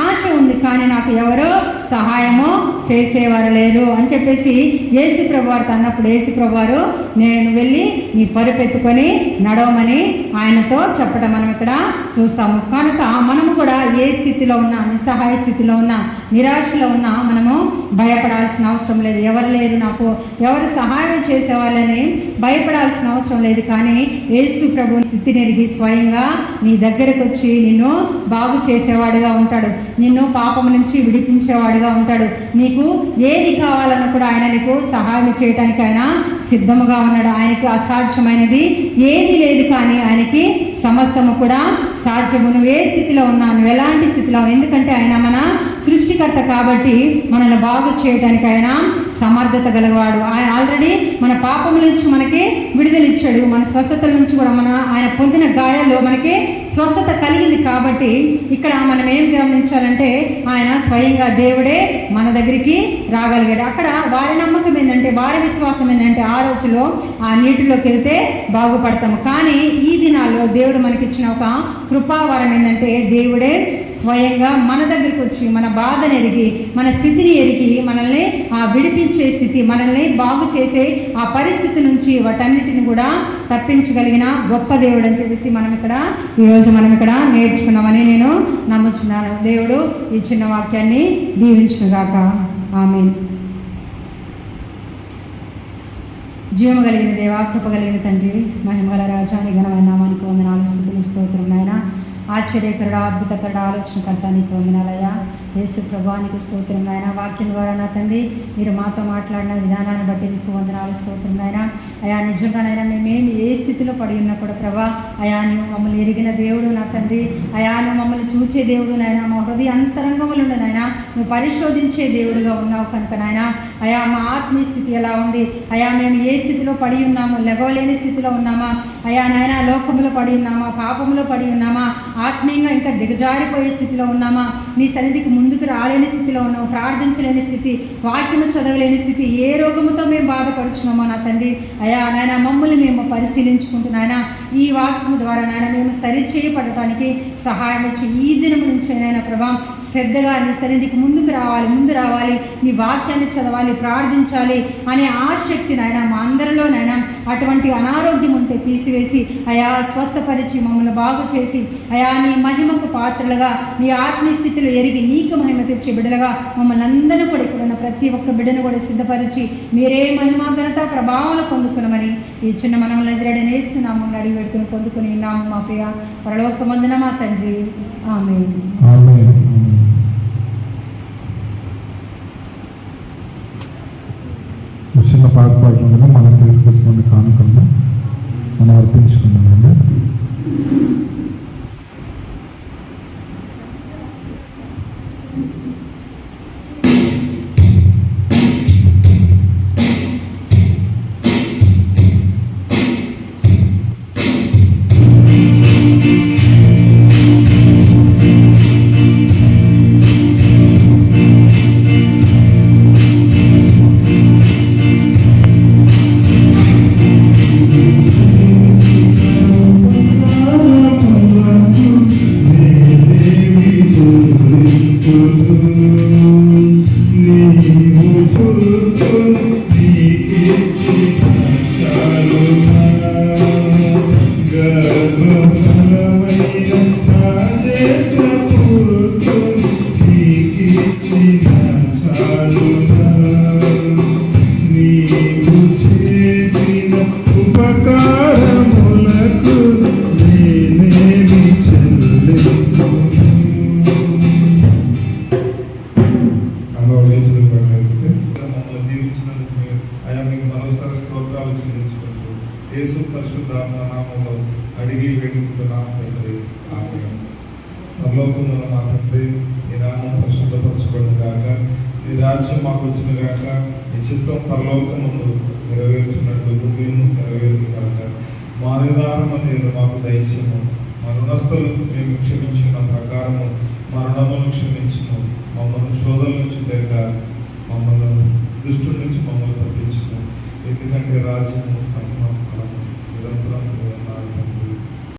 ఆశ ఉంది కానీ నాకు ఎవరో సహాయమో చేసేవారు లేరు అని చెప్పేసి యేసు ప్రభువారు అన్నప్పుడు యేసు ప్రభువారు నేను వెళ్ళి నీ పరుపెత్తుకొని నడవమని ఆయనతో చెప్పడం మనం ఇక్కడ చూస్తాము. కనుక మనము కూడా ఏ స్థితిలో ఉన్నా, నిస్సహాయ స్థితిలో ఉన్నా, నిరాశలో ఉన్నా మనము భయపడాల్సిన అవసరం లేదు. ఎవరు లేరు నాకు, ఎవరు సహాయం చేసేవాళ్ళని భయపడాల్సిన అవసరం లేదు. కానీ యేసు ప్రభు స్థితిని ఎరిగి స్వయంగా నీ దగ్గరకు వచ్చి నిన్ను బాగు చేసేవాడుగా ఉంటాడు, నిన్ను పాపం నుంచి విడిపించేవాడుగా ఉంటాడు. నీకు ఏది కావాలన్నా కూడా ఆయన నీకు సహాయం చేయడానికి ఆయన సిద్ధముగా ఉన్నాడు. ఆయనకి అసాధ్యమైనది ఏది లేదు కానీ ఆయనకి సమస్తము కూడా సాధ్యము. నువ్వు ఏ స్థితిలో ఉన్నా, నువ్వు ఎలాంటి స్థితిలో, ఎందుకంటే ఆయన మన సృష్టికర్త కాబట్టి మనల్ని బాగు చేయడానికి ఆయన సమర్థత గలవాడు. ఆయన ఆల్రెడీ మన పాపముల నుంచి మనకి విడుదల ఇచ్చాడు, మన స్వస్థతల నుంచి కూడా ఆయన పొందిన గాయాల్లో మనకి స్వస్థత కలిగింది. కాబట్టి ఇక్కడ మనం ఏం గమనించాలంటే ఆయన స్వయంగా దేవుడే మన దగ్గరికి రాగలిగాడు. అక్కడ వారి నమ్మకం ఏంటంటే, వారి విశ్వాసం ఏంటంటే, ఆ రోజులో ఆ నీటిలోకి వెళ్తే బాగుపడతాము. కానీ ఈ దినాల్లో దేవుడు మనకిచ్చిన ఒక కృపావరం ఏంటంటే, దేవుడే స్వయంగా మన దగ్గరికి వచ్చి మన బాధను ఎరిగి, మన స్థితిని ఎరిగి, మనల్ని విడిపించే స్థితి, మనల్ని బాగు చేసే ఆ పరిస్థితి నుంచి వాటన్నిటిని కూడా తప్పించగలిగిన గొప్ప దేవుడు అని చెప్పేసి ఈరోజు మనం ఇక్కడ నేర్చుకున్నామని నేను నమ్ముచున్నాను. దేవుడు ఈ చిన్న వాక్యాన్ని దీవించునుగాక. ఆమేన్. జీవము కలిగిన దేవా, కృప కలిగిన తండ్రి, మహిమగల రాజా, నీ ఘనమైన నామానికి వందనాలు, స్తుతులు, స్తోత్రం నాయనా. ఆశ్చర్యకరుడు, అద్భుతకరుడు, ఆలోచనకర్త నీకు వందనాలయ్యా. యేసు ప్రభువానికి స్తోత్రం నాయన. వాక్యం ద్వారా నా తండ్రి మీరు మాతో మాట్లాడిన విధానాన్ని బట్టి నీకు వందనాలు, స్తోత్రం నాయన. అయా నిజంగానైనా మేమేమి ఏ స్థితిలో పడి ఉన్నా కూడా ప్రభా, అయా నువ్వు మమ్మల్ని ఎరిగిన దేవుడు నా తండ్రి, అయా నువ్వు మమ్మల్ని చూచే దేవుడు నాయన, మా హృదయ అంతరంగములు నాయన నువ్వు పరిశోధించే దేవుడుగా ఉన్నావు కనుక నాయన, అయా మా ఆత్మీయ స్థితి ఎలా ఉంది, అయా మేము ఏ స్థితిలో పడి ఉన్నాము, లెగవలేని స్థితిలో ఉన్నామా, అయా నాయన లోకములో పడి ఉన్నామా, పాపములో పడి ఉన్నామా, ఆత్మీయంగా ఇంకా దిగజారిపోయే స్థితిలో ఉన్నామా, నీ సన్నిధికి ముందుకు రాలేని స్థితిలో ఉన్నాము, ప్రార్థించలేని స్థితి, వాక్యము చదవలేని స్థితి, ఏ రోగముతో మేము బాధపడుచున్నామో నా తండ్రి, అయా నాయన మమ్మల్ని మేము పరిశీలించుకుంటున్నాయన ఈ వాక్యము ద్వారా నాయన మేము సరిచేయబడటానికి సహాయం ఇచ్చి ఈ దినం నుంచి నాయన ప్రభా శ్రద్ధగా నీ సన్నిధికి ముందు రావాలి, నీ వాక్యాన్ని చదవాలి, ప్రార్థించాలి అనే ఆసక్తి నాయన మా అందరిలో నాయన అటువంటి అనారోగ్యం ఉంటే తీసివేసి అయా స్వస్థపరిచి మమ్మల్ని బాగు చేసి అయా నీ మహిమకు పాత్రలుగా, నీ ఆత్మీయ స్థితిలో ఎరిగి నీకు మహిమ తెచ్చే బిడ్డలుగా మమ్మల్ని అందరూ కూడా ఇక్కడ ఉన్న ప్రతి ఒక్క బిడ్డను కూడా సిద్ధపరిచి మీరే మహిమ ఘనత ప్రభావాలు పొందుకున్నామని ఈ చిన్న మనములు నజరేయుడైన యేసు నామములో అడిగి పెట్టుకుని పొందుకుని నామ మా ప్రియ పరలోకమందున మా తండ్రి. ఆమేన్.
చిన్న పాట పాడుతుండగా మనం తీసుకొచ్చిన కానుకలను మనం అర్పించుకున్నామండి. యేసు పరిశుద్ధ నామములో అడిగి వేడుకుంటున్నాం తండ్రి. ఆమేన్. పరలోకమున మా తండ్రి, నీ నామం పరిశుద్ధపరచబడును గాక, నీ రాజ్యం మాకు వచ్చును గాక, నీ చిత్తం పరలోకముందు నెరవేర్చున్నట్లు భూమిలో నెరవేరును గాక. మా నిదానము నేను మాకు దయచేయము, మా రుణస్థులు మేము క్షమించిన ప్రకారము మా రుణములను క్షమించుము, మమ్మల్ని శోధన నుంచి తెగ మమ్మల్ని దుష్టుల నుంచి మమ్మల్ని తప్పించుము. ఎందుకంటే రాజ్యము